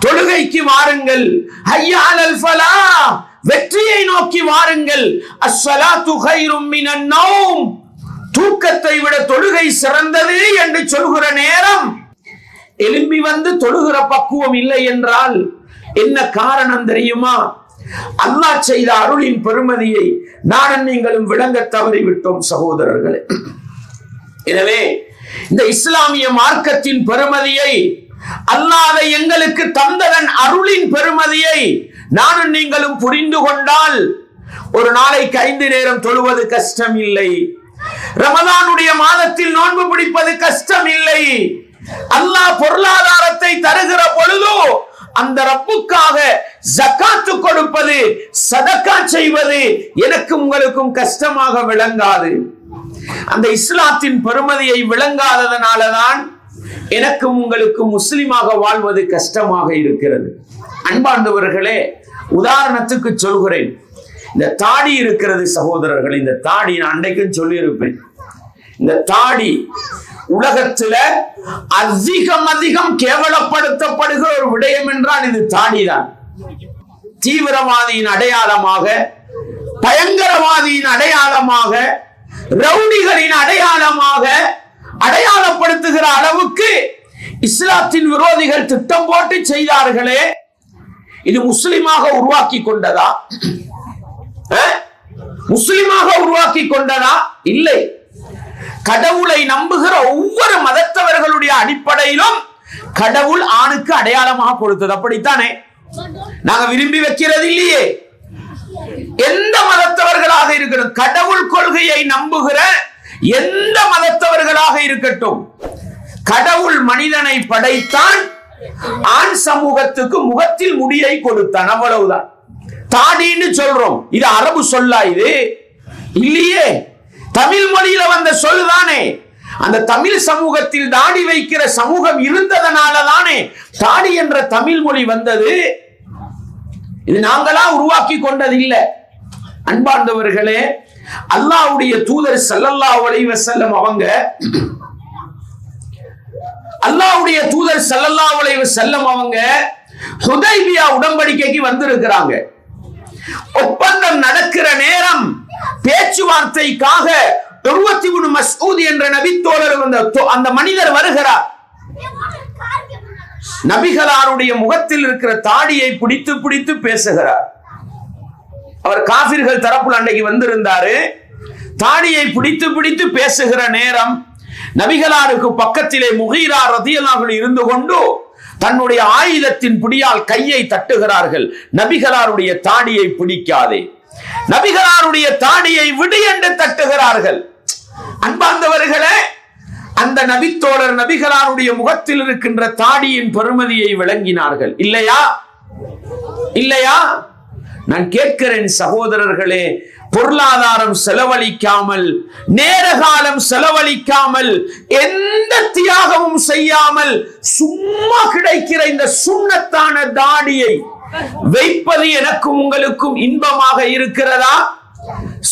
தொழுகைக்கு வாருங்கள், ஹய்யா அலல் ஃபலாஹ், வெற்றியை நோக்கி வாருங்கள், அஸ்ஸலாத்து கைரும் மினன் நௌம், தூக்கத்தை விட தொழுகை சிறந்தது என்று சொல்கிற நேரம் எழும்பி வந்து தொழுகிற பக்குவம் இல்லை என்றால் என்ன காரணம் தெரியுமா? அல்லாஹ் செய்த அருளின் பெருமதியை நானும் நீங்களும் விளங்க தவறிவிட்டோம் சகோதரர்களே. எனவே இந்த இஸ்லாமிய மார்க்கத்தின் பெருமதியை, அல்லாஹ் எங்களுக்கு தந்ததன் அருளின் பெருமதியை நானும் நீங்களும் புரிந்து கொண்டால் ஒரு நாளைக்கு 5 நேரம் தொழுவது கஷ்டம் இல்லை. ரமலானுடைய மாதத்தில் நோன்பு பிடிப்பது கஷ்டம் இல்லை. அல்லாஹ் பொருளாதாரத்தை தருகிற பொழுது அந்த ரப்புக்காக ஜகாத்து கொடுப்பது, சதக்கா செய்வது எனக்கு உங்களுக்கும் கஷ்டமாக விளங்காது. அந்த இஸ்லாத்தின் பெருமதியை விளங்காததனாலதான் எனக்கும் உங்களுக்கு முஸ்லிமாக வாழ்வது கஷ்டமாக இருக்கிறது. அன்பார்ந்தவர்களே, உதாரணத்துக்கு சொல்கிறேன். இந்த தாடி இருக்கிறது சகோதரர்கள், இந்த தாடி நான் அன்றைக்கும் சொல்லியிருப்பேன். இந்த தாடி உலகத்துல அதிகம் கேவலப்படுத்தப்படுகிற ஒரு விடயம் என்றால் இது தாடிதான். தீவிரவாதியின் அடையாளமாக, பயங்கரவாதியின் அடையாளமாக, ரவுடிகளின் அடையாளமாக அடையாளப்படுத்துகிற அளவுக்கு இஸ்லாத்தின் விரோதிகள் திட்டம் போட்டு செய்தார்களே, இது முஸ்லிமாக உருவாக்கி கொண்டதா? முஸ்லிமாக உருவாக்கி கொண்டதா? இல்லை. கடவுளை நம்புகிற ஒவ்வொரு மதத்தவர்களுடைய அடிப்படையிலும் கடவுள் ஆணுக்கு அடையாளமாக கொடுத்தது. அப்படித்தானே? நாங்க விரும்பி வைக்கிறது இல்லையே. எந்த மதத்தவர்களாக இருக்கட்டும், கடவுள் கொள்கையை நம்புகிற எந்த மதத்தவர்களாக இருக்கட்டும், கடவுள் மனிதனை படைத்தான், ஆண் சமூகத்துக்கு முகத்தில் முடியை கொடுத்தான், அவ்வளவுதான். தாடின்னு சொல்றோம், இது அரபு சொல்லா? இது இல்லையே, தமிழ் மொழியில வந்த சொல்லுதானே. அந்த தமிழ் சமூகத்தில் தாடி வைக்கிற சமூகம் இருந்ததனால தானே தாடி என்ற தமிழ் மொழி வந்தது. இது நாங்களா உருவாக்கி கொண்டது இல்லை. அன்பார்ந்தவர்களே, அல்லாஹ்வுடைய தூதர் ஸல்லல்லாஹு அலைஹி வஸல்லம் அவங்க ஹுதைபியா உடன்படிக்கைக்கு வந்திருக்கிறாங்க. ஒப்பந்தம் நடக்கிற நேரம் பேச்சுவார்த்தைக்காக உர்வத் இப்னு மஸ்ஊத் என்ற நபித்தோழர் அந்த மனிதர் வருகிறார். நபிகளாருடைய முகத்தில் இருக்கிற தாடியை பிடித்து பிடித்து பேசுகிறார். அவர் காபிர்கள் தரப்புல அன்றைக்கு வந்திருந்தாரு. தாடியை பிடித்து பிடித்து பேசுகிற நேரம் நபிகளாருக்கு பக்கத்திலே முகீரா ரலியல்லாஹு அன்ஹு இருந்து கொண்டு தன்னுடைய ஆயுதத்தின் பிடியால் கையை தட்டுகிறார்கள். நபிகளாருடைய தாடியை பிடிக்காதே, நபிகளாருடைய தாடியை விடு என்று தட்டுகிறார்கள். அன்பார்ந்தவர்களே, அந்த நபித்தோழர் நபிகளாருடைய முகத்தில் இருக்கின்ற தாடியின் பெருமதியை விளங்கினார்கள். இல்லையா? இல்லையா? நான் கேட்கிறேன் சகோதரர்களே, பொருளாதாரம் செலவழிக்காமல், நேரகாலம் செலவழிக்காமல், எந்த தியாகமும் செய்யாமல் சும்மா கிடைக்கிற இந்த சுன்னத்தான தாடியை வைப்பது எனக்கும் உங்களுக்கும் இன்பமாக இருக்கிறதா?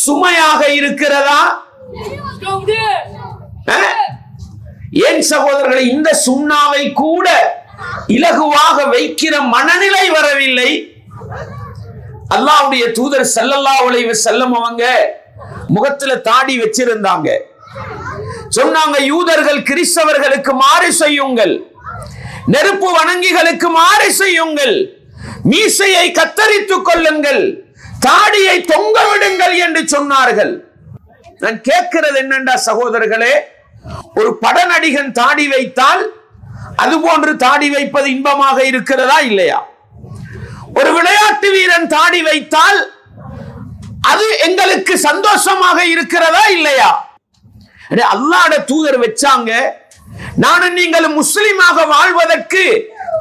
சுமையாக இருக்கிறதா? ஏன் சகோதரர்களை, இந்த சுண்ணாவை கூட இலகுவாக வைக்கிற மனநிலை வரவில்லை. அல்லாஹ்வுடைய தூதர் ஸல்லல்லாஹு அலைஹி வஸல்லம் அவங்க முகத்துல தாடி வச்சிருந்தாங்க. சொன்னாங்க, யூதர்கள் கிறிஸ்தவர்களுக்கு மாறு செய்யுங்கள், நெருப்பு வணங்கிகளுக்கு மாறு செய்யுங்கள், மீசையை கத்தரித்துக் கொள்ளுங்கள், தாடியை தொங்க விடுங்கள் என்று சொன்னார்கள். நான் கேட்கிறது என்னண்டா சகோதரர்களே, ஒரு பட நடிகன் தாடி வைத்தால் அதுபோன்று தாடி வைப்பது இன்பமாக இருக்கிறதா இல்லையா? ஒரு விளையாட்டு வீரன் தாடி வைத்தால் அது எங்களுக்கு சந்தோஷமாக இருக்கிறதா இல்லையா? அல்லாஹ்வுடைய தூதர் வச்சாங்க. நானும் நீங்களும் முஸ்லிமாக வாழ்வதற்கு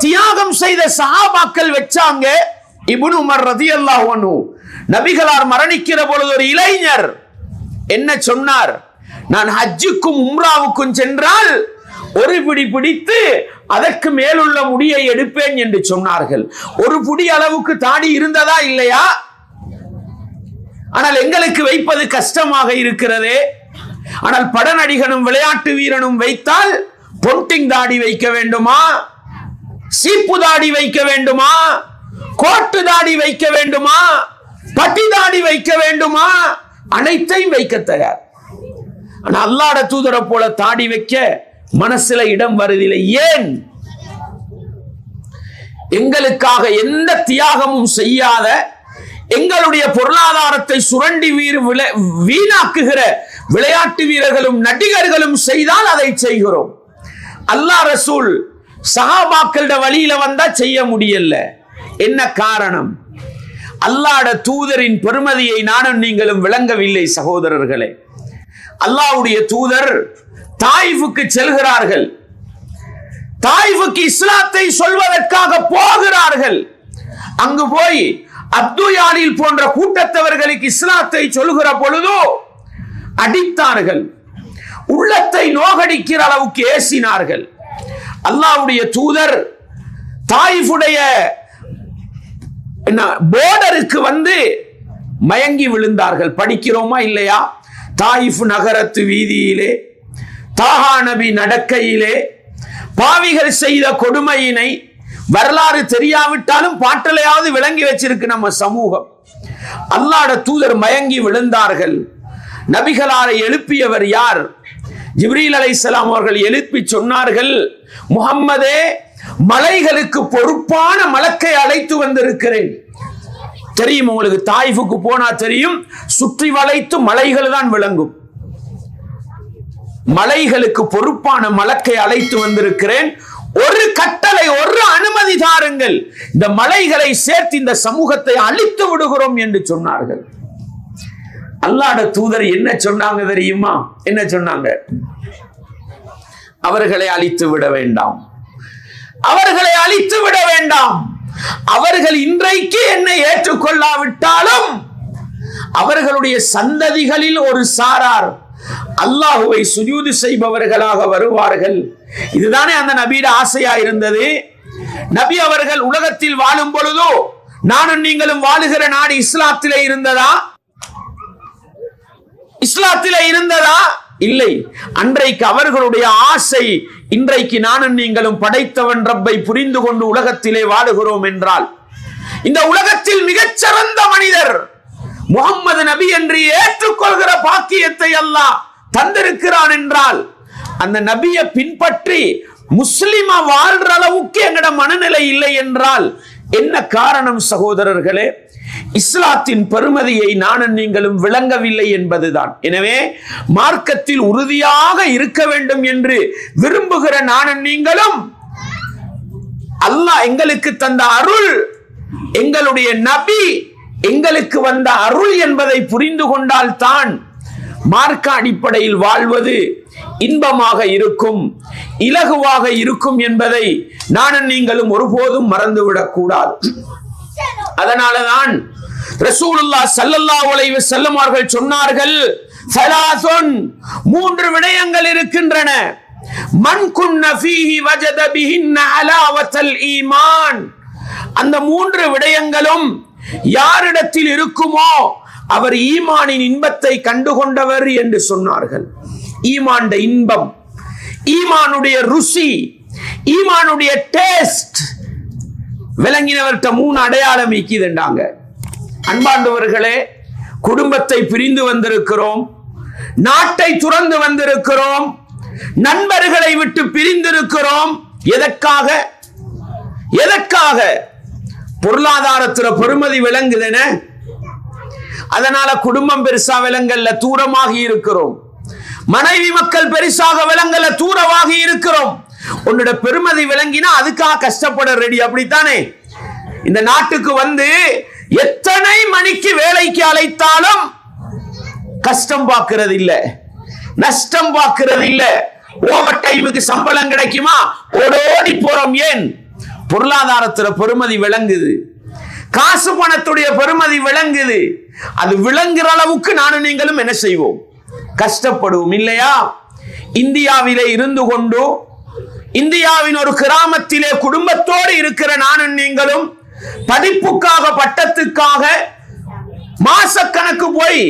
தியாகம் செய்த சஹாபாக்கள் வச்சாங்க. இப்னு உமர் ரலியல்லாஹு அன்ஹு நபிகளார் மரணிக்கிற பொழுது ஒரு இளைஞர் என்ன சொன்னார்? நான் ஹஜ்ஜுக்கும் உம்ராவுக்கும் சென்றால் ஒரு பிடி பிடித்து அதற்கு மேலுள்ள முடியை எடுப்பேன் என்று சொன்னார்கள். ஒரு புடி அளவுக்கு தாடி இருந்ததா இல்லையா? ஆனால் எங்களுக்கு வைப்பது கஷ்டமாக இருக்கிறதே. ஆனால் பட நடிகனும் விளையாட்டு வீரனும் வைத்தால் பொண்டிங் தாடி வைக்க வேண்டுமா, சீப்பு தாடி வைக்க வேண்டுமா, கோட்டு தாடி வைக்க வேண்டுமா, பட்டி தாடி வைக்க வேண்டுமா, அனைத்தையும் வைக்க தயார். ஆனா அல்லாஹ்வுடைய தூதரை போல தாடி வைக்க மனசுல இடம் வருதில்லை. ஏன்? எங்களுக்காக எந்த தியாகமும் செய்யாத, எங்களுடைய பொருளாதாரத்தை சுரண்டி வீணாக்குகிற விளையாட்டு வீரர்களும் நடிகர்களும் செய்தால் அதை செய்கிறோம். அல்லாஹ் ரசூல் சஹாபாக்களோட வழியில வந்தா செய்ய முடியல. என்ன காரணம்? அல்லாஹ்வுடைய தூதரின் பெருமதியை நானும் நீங்களும் விளங்கவில்லை சகோதரர்களே. அல்லாஹ்வுடைய தூதர் தாயிஃபுக்கு செல்கிறார்கள். தாயிஃபுக்கு இஸ்லாத்தை சொல்வதற்காக போகிறார்கள். அங்கு போய் அப்துயாலில் போன்ற கூட்டத்தவர்களுக்கு இஸ்லாத்தை சொல்கிற பொழுது அடித்தார்கள். உள்ளத்தை நோகடிக்கிற அளவுக்கு ஏசினார்கள். அல்லாஹ்வுடைய தூதர் தாயிஃபுடைய போர்டருக்கு வந்து மயங்கி விழுந்தார்கள். படிக்கிறோமா இல்லையா? தாயிஃப் நகரத்து வீதியிலே தாஹா நபி நடக்கையிலே பாவிகள் செய்த கொடுமையினை வரலாறு தெரியாவிட்டாலும் பாட்டலையாவது விளங்கி வச்சிருக்கு நம்ம சமூகம். அல்லாஹ்வுடைய தூதர் மயங்கி விழுந்தார்கள். நபிகளாரை எழுப்பியவர் யார்? ஜிப்ரீல் அலைஹிஸ்ஸலாம் அவர்கள் எழுப்பி சொன்னார்கள், முஹம்மதே, மலைகளுக்கு பொறுப்பான மலக்கை அழைத்து வந்திருக்கிறேன். தெரியும் உங்களுக்கு, தாயிஃபுக்கு போனா தெரியும், சுற்றி வளைத்து மலைகள் தான் விளங்கும். மலைகளுக்கு பொறுப்பான மலக்கை அழைத்து வந்திருக்கிறேன். ஒரு கட்டளை, ஒரு அனுமதி தாருங்கள், இந்த மலைகளை சேர்த்து இந்த சமூகத்தை அழித்து விடுகிறோம் என்று சொன்னார்கள். அல்லாஹ்வுடைய தூதர் என்ன சொன்னாங்க தெரியுமா? என்ன சொன்னாங்க? அவர்களை அழித்து விட வேண்டாம், அவர்களை அழித்து விட வேண்டாம். அவர்கள் இன்றைக்கு என்னை ஏற்றுக்கொள்ளாவிட்டாலும் அவர்களுடைய சந்ததிகளில் ஒரு சாரார் அல்லாஹுவை சுஜூது செய்பவர்களாக வருவார்கள். இதுதானே அந்த நபியோட ஆசையா இருந்தது. நபி அவர்கள் உலகத்தில் வாழும் பொழுதோ நானும் நீங்களும் வாழுகிற நாடு இஸ்லாத்திலே இருந்ததா? இஸ்லாத்திலே இருந்ததா? இல்லை. அன்றைக்கு அவர்களுடைய ஆசை, இன்றைக்கு நானும் நீங்களும் படைத்தவன் ரப்பை புரிந்து கொண்டு உலகத்திலே வாழுகிறோம் என்றால், இந்த உலகத்தில் மிகச்சிறந்த மனிதர் முஹம்மது நபி என்று ஏற்றுக்கொள்கிற பாக்கியத்தை அல்லாஹ் தந்திருக்கிறான் என்றால், அந்த நபியை பின்பற்றி முஸ்லிமா வாழ்ற அளவுக்கு எங்கட மனநிலை இல்லை என்றால் என்ன காரணம் சகோதரர்களே? இஸ்லாத்தின் பெருமதியை நானும் நீங்களும் விளங்கவில்லை என்பதுதான். எனவே மார்க்கத்தில் உறுதியாக இருக்க வேண்டும் என்று விரும்புகிற நானும் நீங்களும் அல்லாஹ் எங்களுக்கு தந்த அருள், எங்களுடைய நபி எங்களுக்கு வந்த அருள் என்பதை புரிந்து கொண்டால் தான் மார்க்க அடிப்படையில் வாழ்வது இன்பமாக இருக்கும், இலகுவாக இருக்கும் என்பதை நானும் நீங்களும் ஒருபோதும் மறந்துவிடக் கூடாது. அதனாலதான் ரசூலுல்லாஹ் ஸல்லல்லாஹு அலைஹி வஸல்லம் அவர்கள் சொன்னார்கள், ஸலாஸுன், மூன்று விடயங்கள் இருக்கின்றன, மன் குன்ன ஃபீஹி வஜத பிஹின்ன அலாவத்தல் ஈமான். அந்த மூன்று விடயங்களும் யாரிடத்தில் இருக்குமோ அவர் ஈமானின் இன்பத்தை கண்டுகொண்டவர் என்று சொன்னார்கள். ஈமான் இன்பம், ஈமானுடைய ருசி, ஈமானுடைய டேஸ்ட் விளங்கினவர்கிட்ட மூணு அடையாளம் ஈக்கிதுண்டாங்க. அன்பாண்டவர்களே, குடும்பத்தை பிரிந்து வந்திருக்கிறோம், நாட்டை துறந்து வந்திருக்கிறோம், நண்பர்களை விட்டு பிரிந்திருக்கிறோம். எதற்காக? எதற்காக? பொருளாதாரத்துல பெருமதி விளங்குதுன, அதனால குடும்பம் பெருசா விளங்கல்ல, தூரமாகி இருக்கிறோம். மனைவி மக்கள் பெருசாக விளங்கல்ல, தூரமாகி இருக்கிறோம். உன்னோட பெருமதி விளங்கினா அதுக்காக கஷ்டப்பட ரெடி, அப்படித்தானே? இந்த நாட்டுக்கு வந்து எத்தனை மணிக்கு வேலைக்கு அழைத்தாலும் கஷ்டம் பார்க்கிறது இல்ல, நஷ்டம் பார்க்கிறது இல்ல. ஓவர் டைமுக்கு சம்பளம் கிடைக்குமா, ஓடோடி போறோம். ஏன்? பொருளாதாரத்துல பெருமதி விளங்குது, காசு பணத்துடைய பெருமதி விளங்குது. அது விளங்குற அளவுக்கு நானும் நீங்களும் என்ன செய்வோம்? கஷ்டப்படுவோம் இல்லையா? இந்தியாவிலே இருந்து கொண்டு இந்தியாவின் ஒரு கிராமத்திலே குடும்பத்தோடு இருக்கிற நானும் நீங்களும் படிப்புக்காக, பட்டத்துக்காக மாசக்கணக்கு போய்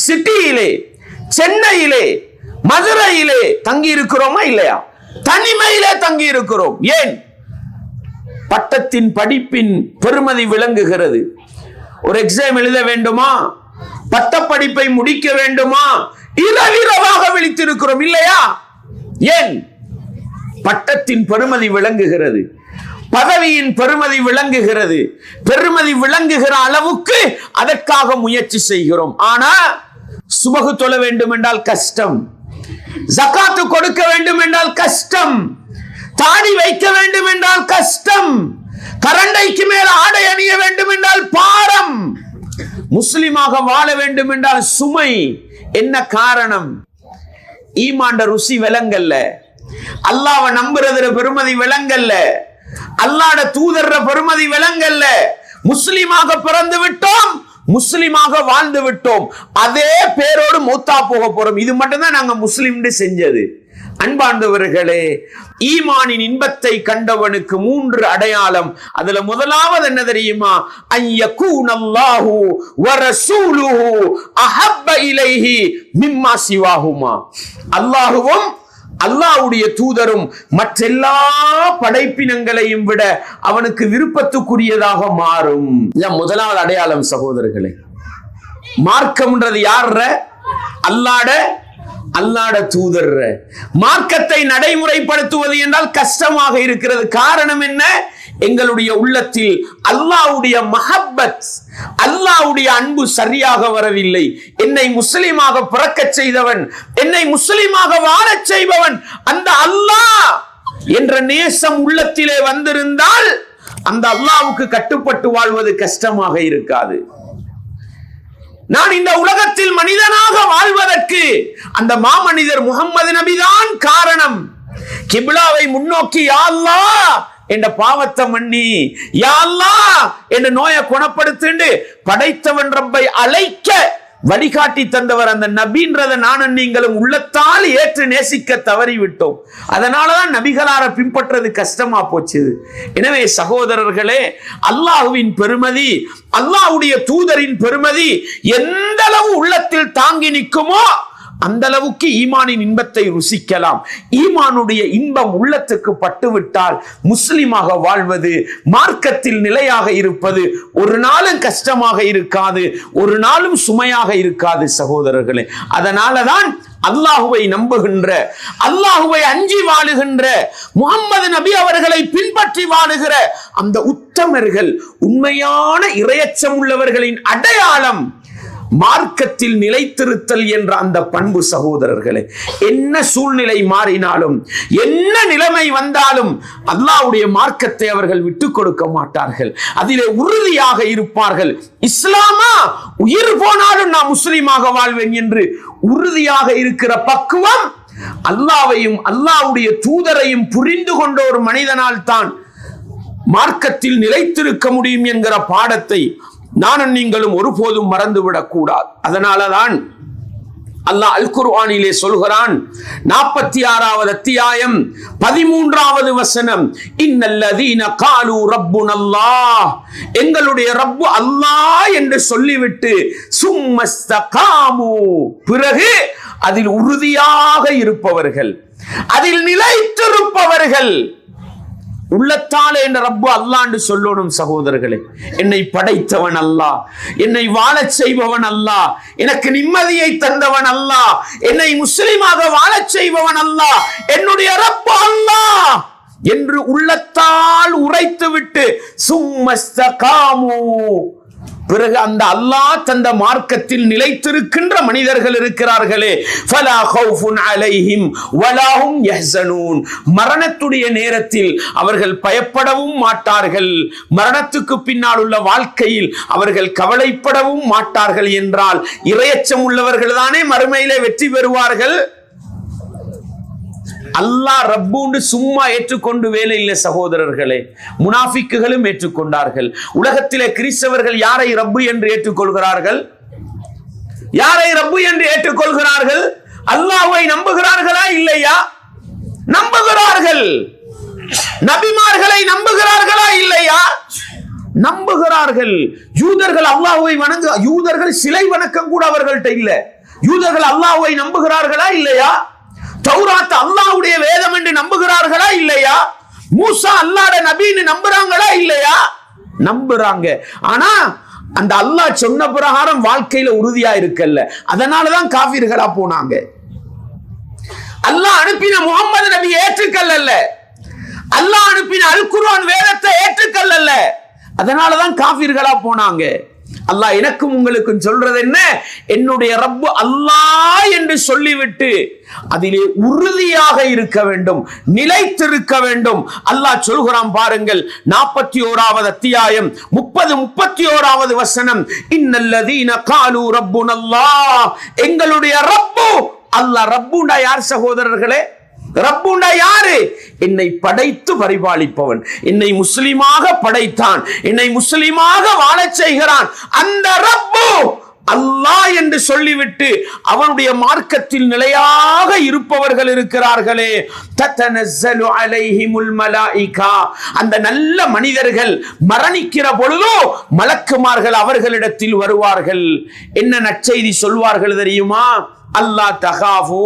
சிட்டியிலே, சென்னையிலே, மதுரையிலே தங்கி இருக்கிறோமா இல்லையா? தனிமையிலே தங்கி இருக்கிறோம். ஏன்? பட்டத்தின் படிப்பின் பெருமதி விளங்குகிறது. ஒரு எக்ஸாம் எழுத வேண்டுமா, பட்ட படிப்பை முடிக்க வேண்டுமா, இரவிரவாக விழித்திருக்கிறோம் இல்லையா? ஏன்? பட்டத்தின் பெருமதி விளங்குகிறது, பதவியின் பெருமதி விளங்குகிறது. பெருமதி விளங்குகிற அளவுக்கு அதற்காக முயற்சி செய்கிறோம். ஆனா சுபகு தொழ வேண்டும் என்றால் கஷ்டம், ஜகாத்து கொடுக்க வேண்டும் என்றால் கஷ்டம், தாடி வைக்க வேண்டும் என்றால் கஷ்டம், கரண்டைக்கு மேல் ஆடை அணிய வேண்டும் என்றால் பாரம், முஸ்லிமாக வாழ வேண்டும் என்றால் சுமை. என்ன காரணம்? ஈமான் ருசி விளங்கல்ல, அல்லாஹ்வை நம்புறதுல பெருமதி விளங்கல்ல, அல்லாஹ்வுடைய தூதர் பெருமதி விளங்கல்ல. முஸ்லிமாக பிறந்து விட்டோம், முஸ்லிமாக வாழ்ந்து விட்டோம், அதே பேரோடு மூத்தா போக போறோம். இது மட்டும்தான் நாங்க முஸ்லிம் செஞ்சது. அன்பார்ந்தவர்களே, ஈமானின் இன்பத்தை கண்டவனுக்கு 3 அடையாளம். அதுல முதலாவது என்ன தெரியுமா? அய்யகூனல்லாஹு வ ரசூலுஹு அஹப்ப இலைஹி மிம்மா சிவாஹுமா. அல்லாஹ்வும் அல்லாஹ்வுடைய தூதரும் மற்றெல்லா படைப்பினங்களையும் விட அவனுக்கு விருப்பத்துக்குரியதாக மாறும். இதான் முதலாவது அடையாளம் சகோதரர்களே. மார்க்கம்ன்றது யார? அல்லாஹ்வுடைய தூதர். மார்க்கத்தை நடைமுறைப்படுத்துவது என்றால் கஷ்டமாக இருக்கிறது. காரணம் என்ன? எங்களுடைய உள்ளத்தில் அல்லாஹ்வுடைய மஹப்பத், அல்லாஹ்வுடைய அன்பு சரியாக வரவில்லை. என்னை முஸ்லிமாக பிறக்க செய்தவன், என்னை முஸ்லிமாக வாழச் செய்பவன் அந்த அல்லாஹ் என்ற நேசம் உள்ளத்திலே வந்திருந்தால் அந்த அல்லாஹ்வுக்கு கட்டுப்பட்டு வாழ்வது கஷ்டமாக இருக்காது. நான் இந்த உலகத்தில் மனிதனாக வாழ்வதற்கு அந்த மாமனிதர் முகம்மது நபிதான் காரணம். கிப்லாவை முன்னோக்கி யா அல்லாஹ் என்ற பாவத்தை மன்னி, யா அல்லாஹ் என்ற நோயை குணப்படுத்து படைத்தவன் ரப்பை அழைக்க வழிகாட்டி தந்தவர் அந்த நபின்றதை நானும் நீங்களும் உள்ளத்தால் ஏற்று நேசிக்க தவறிவிட்டோம். அதனாலதான் நபிகளார பின்பற்றது கஷ்டமா போச்சு. எனவே சகோதரர்களே, அல்லாஹ்வின் பெருமதி, அல்லாஹ்வுடைய தூதரின் பெருமதி எந்த அளவு உள்ளத்தில் தாங்கி நிற்குமோ அந்த அளவுக்கு ஈமானின் இன்பத்தை ருசிக்கலாம். ஈமானுடைய இன்பம் உள்ளத்துக்கு பட்டுவிட்டால் முஸ்லிமாக வாழ்வது, மார்க்கத்தில் நிலையாக இருப்பது ஒரு நாளும் கஷ்டமாக இருக்காது, ஒரு நாளும் சுமையாக இருக்காது சகோதரர்களே. அதனாலதான் அல்லாஹுவை நம்புகின்ற, அல்லாஹுவை அஞ்சி வாழுகின்ற, முகம்மது நபி அவர்களை பின்பற்றி வாழுகிற அந்த உத்தமர்கள், உண்மையான இறையச்சம் உள்ளவர்களின் அடையாளம் மார்க்கத்தில் நிலைத்திருத்தல் என்ற அந்த பண்பு. சகோதரர்களே, என்ன சூழ்நிலை மாறினாலும், என்ன நிலைமை வந்தாலும் அல்லாஹ்வுடைய மார்க்கத்தை அவர்கள் விட்டுக் கொடுக்க மாட்டார்கள். அதிலே உறுதியாக இருப்பார்கள். இஸ்லாமா, உயிர் போனாலும் நான் முஸ்லிமாக வாழ்வேன் என்று உறுதியாக இருக்கிற பக்குவம் அல்லாஹ்வையும் அல்லாஹ்வுடைய தூதரையும் புரிந்து கொண்ட ஒரு மனிதனால் தான் மார்க்கத்தில் நிலைத்திருக்க முடியும் என்கிற பாடத்தை நானும் நீங்களும் ஒருபோதும் மறந்துவிடக் கூடாது. அதனாலதான் அல்லாஹ் அல் குர்ஆனிலே சொல்கிறான், 46வது அத்தியாயம் 13வது வசனம், இன்னல்லதீன காலு ரப்புனல்லாஹ், எங்களுடைய ரப்பு அல்லாஹ் என்று சொல்லிவிட்டு சும்மஸ்தகாமு, பிறகு அதில் உறுதியாக இருப்பவர்கள், அதில் நிலைத்திருப்பவர்கள். உள்ளத்தாலே என்ற ரப்பு அல்லாஹ் என்று சொல்லணும் சகோதரர்களே. என்னை படைத்தவன் அல்லாஹ், என்னை வாழச் செய்பவன் அல்லாஹ், எனக்கு நிம்மதியை தந்தவன் அல்லாஹ், என்னை முஸ்லிமாக வாழச் செய்பவன் அல்லாஹ், என்னுடைய ரப்பு அல்லாஹ் என்று உள்ளத்தால் உரைத்துவிட்டு சும்மஸ்தகாமு, பிறகு அந்த அல்லாஹ் தந்த மார்க்கத்தில் நிலைத்திருக்கின்ற மனிதர்கள் இருக்கிறார்களே, ஃபலா கௌஃபுன் அலைஹிம் வலா ஹும் யஹ்ஸனூன், மரணத்துடைய நேரத்தில் அவர்கள் பயப்படவும் மாட்டார்கள், மரணத்துக்கு பின்னால் உள்ள வாழ்க்கையில் அவர்கள் கவலைப்படவும் மாட்டார்கள். என்றால் இறையச்சம் உள்ளவர்கள் தானே மறுமையிலே வெற்றி பெறுவார்கள். அல்லாஹ் ரப்புன்னு சும்மா ஏற்றுக்கொண்டு வேலை இல்லை சகோதரர்களே. முனாஃபிக்குகளும் ஏற்றுக்கொண்டார்கள். உலகத்திலே கிறிஸ்தவர்கள் யாரை ரப்பு என்று ஏற்றுக்கொள்கிறார்கள்? யாரை ரப்பு என்று ஏற்றுக்கொள்கிறார்கள்? அல்லாஹ்வை நம்புகிறார்களா இல்லையா? நம்புகிறார்கள். நபிமார்களை நம்புகிறார்களா இல்லையா? நம்புகிறார்கள். யூதர்கள் அல்லாஹ்வை வணங்கு, யூதர்கள் சிலை வணக்கம் கூட அவர்கள்ட்ட இல்ல. யூதர்கள் அல்லாஹ்வை நம்புகிறார்களா இல்லையா? தௌராத் அல்லாஹ்வுடைய வேதம் என்று நம்புகிறார்களா இல்லையா? மூசா அல்லாஹ்வுடைய நபின்னு நம்புறாங்களா இல்லையா? நம்புறாங்க. ஆனா அந்த அல்லாஹ் சொன்ன பிரகாரம் வாழ்க்கையில உறுதியா இருக்கல்ல, அதனாலதான் காஃபிர்களா போனாங்க. அல்லாஹ் அனுப்பின முகமது நபி ஏற்றுக்கல்ல, அல்லாஹ் அனுப்பின அல் குர்ஆன் வேதத்தை ஏற்றுக்கல்ல, அதனாலதான் காஃபிர்களா போனாங்க. அல்லாஹ் எனக்கும் உங்களுக்கும் சொல்றது என்ன? என்னுடைய ரப்பு அல்லாஹ் என்று சொல்லிவிட்டு அதிலே உறுதியாக இருக்க வேண்டும், நிலைத்திருக்க வேண்டும். அல்லாஹ் சொல்கிறான் பாருங்கள், 41வது அத்தியாயம் 30-31வது வசனம், இன்னல்லதீன காலு ரப்புனல்லாஹ், எங்களுடைய ரப்பு அல்லாஹ். ரப்புண்டா யார் சகோதரர்களே? ரப்புண்டா யாரு? என்னை படைத்து பரிபாலிப்பவன், என்னை முஸ்லிமாக படைத்தான், என்னை முஸ்லிமாக வாழச் செய்கிறான். அந்த ரப்பு அல்லாஹ் என்று சொல்லிவிட்டு அவனுடைய மார்க்கத்தில் நிலையாக இருப்பவர்கள் இருக்கிறார்களே, தத்தனஸ்ஸலு அலைஹிமுல் மலாயிகா, அந்த நல்ல மனிதர்கள் மரணிக்கிற பொழுதோ மலக்குமார்கள் அவர்களிடத்தில் வருவார்கள். என்ன நற்செய்தி சொல்வார்கள் தெரியுமா? அல்லாஹ் தகாஃபு,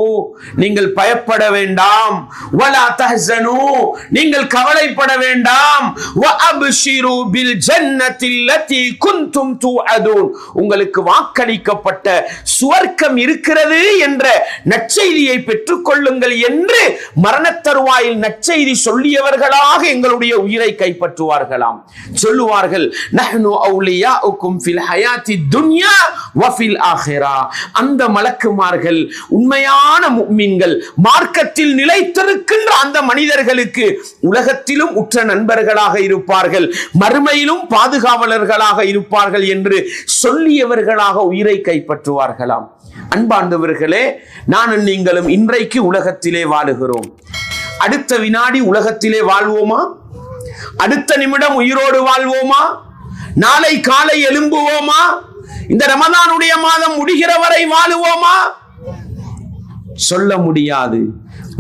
நீங்கள் பயப்பட வேண்டாம், வலா தஹ்ஸனு, நீங்கள் கவலைப்பட வேண்டாம், வ அப்ஷிரு பில் ஜன்னத்தில் லதி குன்தும் துஅதுன், உங்களுக்கு வாக்களிக்கப்பட்ட சுவர்க்கம் இருக்கிறது என்ற நற்செய்தியை பெற்றுக் கொள்ளுங்கள் என்று மரணத் தருவாயில் நற்செய்தி சொல்லியவர்களாக எங்களுடைய உயிரை கைப்பற்றுவார்களாம். சொல்லுவார்கள், நஹ்னு அவுலியாஉக்கும் ஃபில் ஹயாத்தி துன்யா வ ஃபில் ஆখিরা. அந்த மலக்குமார்கள் உண்மையான முஃமின்கள், மார்க்கத்தில் நிலைத்திருக்கின்ற அந்த மனிதர்களுக்கு உலகத்திலும் உற்ற நண்பர்களாக இருப்பார்கள், மறுமையிலும் பாதுகாவலர்களாக இருப்பார்கள் என்று சொல்லியவர்களாக உயிரை கைப்பற்றுவார்களாம். அன்பார்ந்தவர்களே, நானும் நீங்களும் இன்றைக்கு உலகத்திலே வாழுகிறோம். அடுத்த வினாடி உலகத்திலே வாழ்வோமா? அடுத்த நிமிடம் உயிரோடு வாழ்வோமா? நாளை காலை எழும்புவோமா? இந்த ரமதானுடைய மாதம் முடிகிற வரை வாழுவோமா? சொல்ல முடியாது.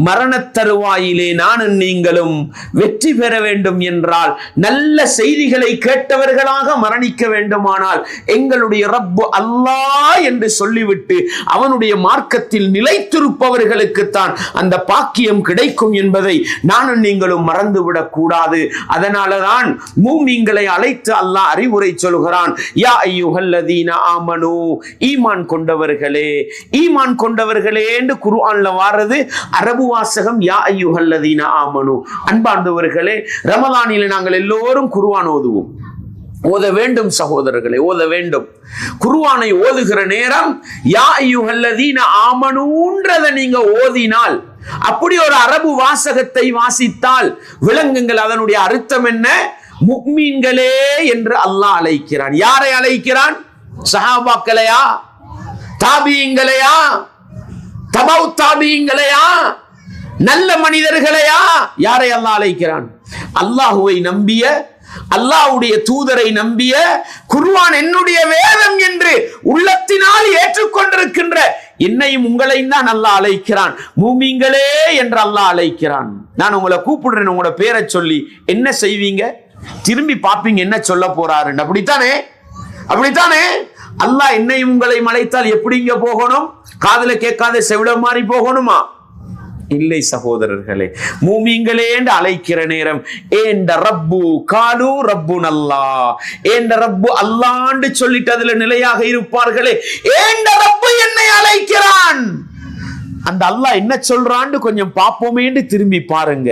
மரணத் தருவாயிலே நானும் நீங்களும் வெற்றி பெற வேண்டும் என்றால், நல்ல செய்திகளை கேட்டவர்களாக மரணிக்க வேண்டுமானால், எங்களுடைய ரப்பு அல்லாஹ் என்று சொல்லிவிட்டு அவனுடைய மார்க்கத்தில் நிலைத்திருப்பவர்களுக்குத்தான் அந்த பாக்கியம் கிடைக்கும் என்பதை நானும் நீங்களும் மறந்துவிடக் கூடாது. அதனாலதான் மூமின்களை அழைத்து அல்லாஹ் அறிவுரை சொல்கிறான். யா அய்யுஹல்லதீன ஆமனு, ஈமான் கொண்டவர்களே, ஈமான் கொண்டவர்களே என்று குர்ஆன்ல வாரது அரபு வாசகம் யா அய்யுஹல்லதீன ஆமனு. அன்பார்ந்தவர்களே, ரமலானிலே நாங்கள் எல்லோரும் குர்ஆன் ஓதுவோம். ஓத வேண்டும் சகோதரர்களே, ஓத வேண்டும். குர்ஆனை ஓதுகிற நேரம் யா அய்யுஹல்லதீன ஆமனுன்றதை நீங்க ஓதினால், அப்படி ஒரு அரபு வாசகத்தை வாசித்தால் விளங்குங்கள் அதனுடைய அர்த்தம் என்ன. முஃமின்களே என்று அல்லாஹ் அழைக்கிறான். யாரை அழைக்கிறான்? சஹாபாக்களையா? தாபியீங்களையா? தபௌ தாபியீங்களையா? நல்ல மனிதர்களையா? யாரை அல்லாஹ் அழைக்கிறான்? அல்லாஹுவை நம்பிய, அல்லாஹ்வுடைய தூதரை நம்பிய, குர்ஆன் என்னுடைய வேதம் என்று உள்ளத்தினால் ஏற்றுக்கொண்டிருக்கின்ற என்னையும் உங்களையும் தான் அல்லாஹ் அழைக்கிறான். மூமின்களே என்று அல்லாஹ் அழைக்கிறான். நான் உங்களை கூப்பிடுறேன், உங்களோட பேரை சொல்லி என்ன செய்வீங்க? திரும்பி பார்ப்பீங்க என்ன சொல்ல போறாரு. அப்படித்தானே? அப்படித்தானே? அல்லாஹ் என்னையும் உங்களையும் அழைத்தால் எப்படிங்க போகணும்? காதுல கேட்காத செவிட மாதிரி போகணுமா? இல்லை சகோதரர்களே, மூமின்களே என்று அழைக்கிற நேரம் ஏண்ட ரப்பு காலு ரப்புன் அல்லாஹ், ஏண்ட ரப்பு அல்லாஹ்ன்னு சொல்லிட்டு அதுல நிலையாக இருப்பார்களே. ஏண்ட ரப்பு என்னை அழைக்கிறான், அந்த அல்லாஹ் என்ன சொல்றான்னு கொஞ்சம் பாப்போமேன்னு திரும்பி பாருங்க.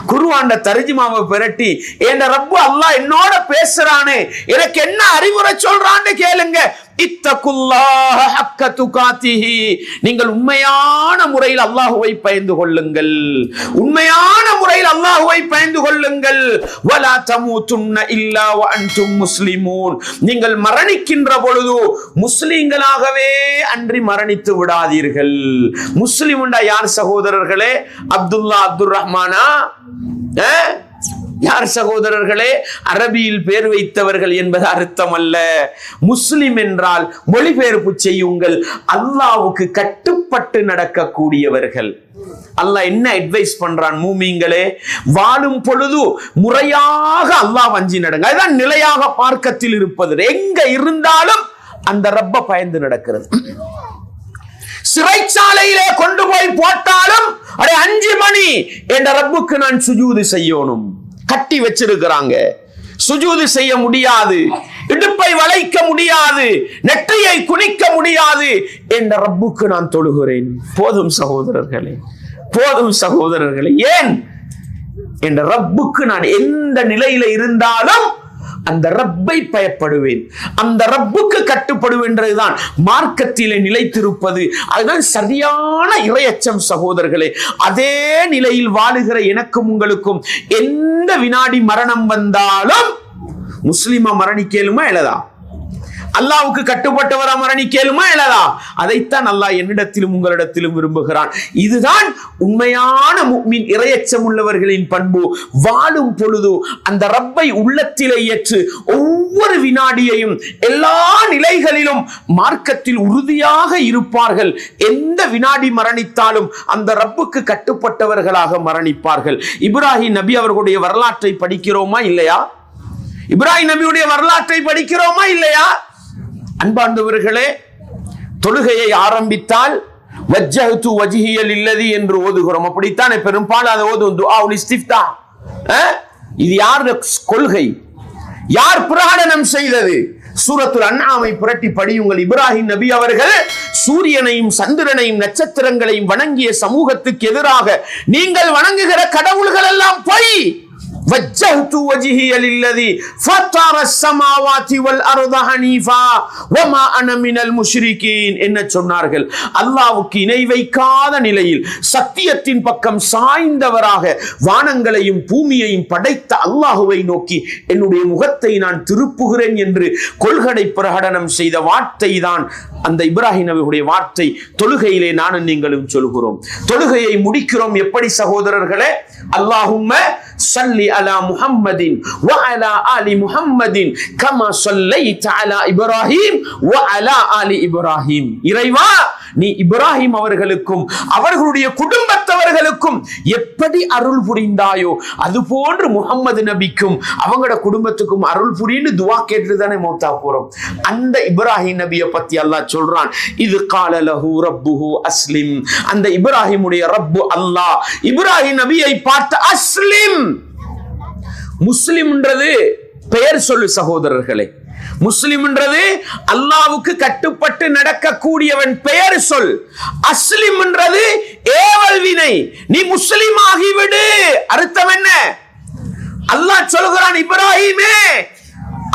குர்ஆன்ல தர்ஜுமாவை பிரட்டி ஏண்ட ரப்பு அல்லாஹ் என்னோட பேசுறானே, எனக்கு என்ன அறிவுரை சொல்றான்னு கேளுங்க. இத்தகுல்லாஹ ஹக்க துகாத்திஹி, நீங்கள் உண்மையான முறையில் அல்லாஹ்வை பயந்து கொள்ளுங்கள், உண்மையான முறையில் அல்லாஹ்வை பயந்து கொள்ளுங்கள். வலா தமூதுன்ன இல்லா வ அன்தும் முஸ்லிமூன், நீங்கள் மரணிக்கின்ற பொழுது முஸ்லிம்களாகவே அன்றி மரணித்து விடாதீர்கள். முஸ்லிம்ண்டா யார் சகோதரர்களே? அப்துல்லா அப்துல் ரஹ்மானா? யார் சகோதரர்களே? அரபியில் பேர் வைத்தவர்கள் என்பது அர்த்தம் அல்ல. முஸ்லிம் என்றால் மொழிபெயர்ப்பு செய்யுங்கள், அல்லாஹ்வுக்கு கட்டுப்பட்டு நடக்கக்கூடியவர்கள். அல்லாஹ் என்ன அட்வைஸ் பண்றான்? மூமின்களே, வாழும் பொழுது முறையாக அல்லாஹ் வஞ்சி நடங்க. அதுதான் நிலையாக மார்க்கத்தில் இருப்பது. எங்க இருந்தாலும் அந்த ரப்ப பயந்து நடக்கிறது. சிறைச்சாலையிலே கொண்டு போய் போட்டாலும் 5 மணி என்ற ரப்புக்கு நான் சுஜூது செய்யணும். கட்டி வச்சிருக்கிறாங்க, சுஜூது செய்ய முடியாது, இடுப்பை வளைக்க முடியாது, நெற்றியை குனிக்க முடியாது. என்ற ரப்புக்கு நான் தொழுகிறேன். போதும் சகோதரர்களே, போதும் சகோதரர்களே. ஏன்? என்ற ரப்புக்கு நான் எந்த நிலையில இருந்தாலும் அந்த ரப்பை பயப்படுவேன், அந்த ரப்புக்கு கட்டுப்படுவேன்றதுதான் மார்க்கத்திலே நிலைத்திருப்பது. அதுதான் சரியான இறையச்சம் சகோதரர்களே. அதே நிலையில் வாழுகிற எனக்கும் உங்களுக்கும் எந்த வினாடி மரணம் வந்தாலும் முஸ்லிமா மரணிக்கலுமா? இல்லதா? அல்லாஹ்வுக்கு கட்டுப்பட்டவரா மரணிக்கலுமா இல்லதா? அதைத்தான் அல்லாஹ் என்னிடத்திலும் உங்களிடத்திலும் விரும்புகிறான். இதுதான் உண்மையான முஃமின், இறையச்சம் உள்ளவர்களின் பண்பு. வாழும் பொழுது அந்த ரப்பை உள்ளத்திலே ஏற்று ஒவ்வொரு வினாடியையும் எல்லா நிலைகளிலும் மார்க்கத்தில் உறுதியாக இருப்பார்கள். எந்த வினாடி மரணித்தாலும் அந்த ரப்புக்கு கட்டுப்பட்டவர்களாக மரணிப்பார்கள். இப்ராஹிம் நபி அவர்களுடைய வரலாற்றை படிக்கிறோமா இல்லையா? இப்ராஹிம் நபியுடைய வரலாற்றை படிக்கிறோமா இல்லையா? அன்பார்ந்தவர்களே, தொழுகையை ஆரம்பித்தால் வஜ்ஜஹ்து வஜ்ஹிய லில்லதி என்று ஓதுகிறோம். அப்படித்தானே பெரும்பாலும் அதை ஓதும். துஆஉல் இஸ்திஃப்தா. இது யார் கொள்கை? யார் பிரகடனம் செய்தது? சூரத்துல் அன்ஆமை புரட்டி படியுங்கள். இப்ராஹிம் நபி அவர்கள் சூரியனையும் சந்திரனையும் நட்சத்திரங்களையும் வணங்கிய சமூகத்துக்கு எதிராக நீங்கள் வணங்குகிற கடவுள்கள் எல்லாம் பொய். وجهت وجهي للذي فطر السماوات والارض حنيفا وما انا من المشركين என்ன சொன்னார்கள்? அல்லாஹ்வுக்கு இணை வைக்காத நிலையில் சத்தியத்தின் பக்கம் சாய்ந்தவராக வானங்களையும் பூமியையும் படைத்த அல்லாஹ்வை நோக்கி என்னுடைய முகத்தை நான் திருப்புகிறேன் என்று கொள்கை பிரகடனம் செய்த வார்த்தை தான் அந்த இப்ராஹிம் நபியுடைய வார்த்தை. தொழுகையிலே நானும் நீங்களும் சொல்கிறோம். தொழுகையை முடிக்கிறோம் எப்படி சகோதரர்களே? அல்லாஹும்ம ஸல்லி அலா முஹம்மதின் வ அலா ஆலி முஹம்மதின் கமா ஸல்லைத அலா இப்ராஹிம் வ அலா ஆலி இப்ராஹிம். இறைவா, நீ இப்ராஹிம் அவர்களுக்கும் அவர்களுடைய குடும்பத்தவர்களுக்கும் எப்படி அருள் புரிந்தாயோ அதுபோன்று முஹம்மது நபிக்கும் அவங்களோட குடும்பத்துக்கும் அருள் புரின்னு துவா கேட்டுதானே மௌத்தா போறோம். அந்த இப்ராஹிம் நபியை பத்தி அல்லாஹ் சொல்றான். இது கால லஹு ரப்புஹு அஸ்லிம். அந்த இப்ராஹிமுடைய ரப்பு அல்லாஹ் இப்ராஹிம் நபியை பார்த்து அஸ்லிம். முஸ்லிம்ன்றது பெயர் சொல்லு சகோதரர்களே. முஸ்லிம் என்றது அல்லாஹ்வுக்கு கட்டுப்பட்டு நடக்கக்கூடியவன் பெயர் சொல். அஸ்லிம் என்றது ஏவல் வினை. நீ முஸ்லிம் ஆகிவிடு. அர்த்தம் என்ன? அல்லாஹ் சொல்கிறான், இப்ராஹிமே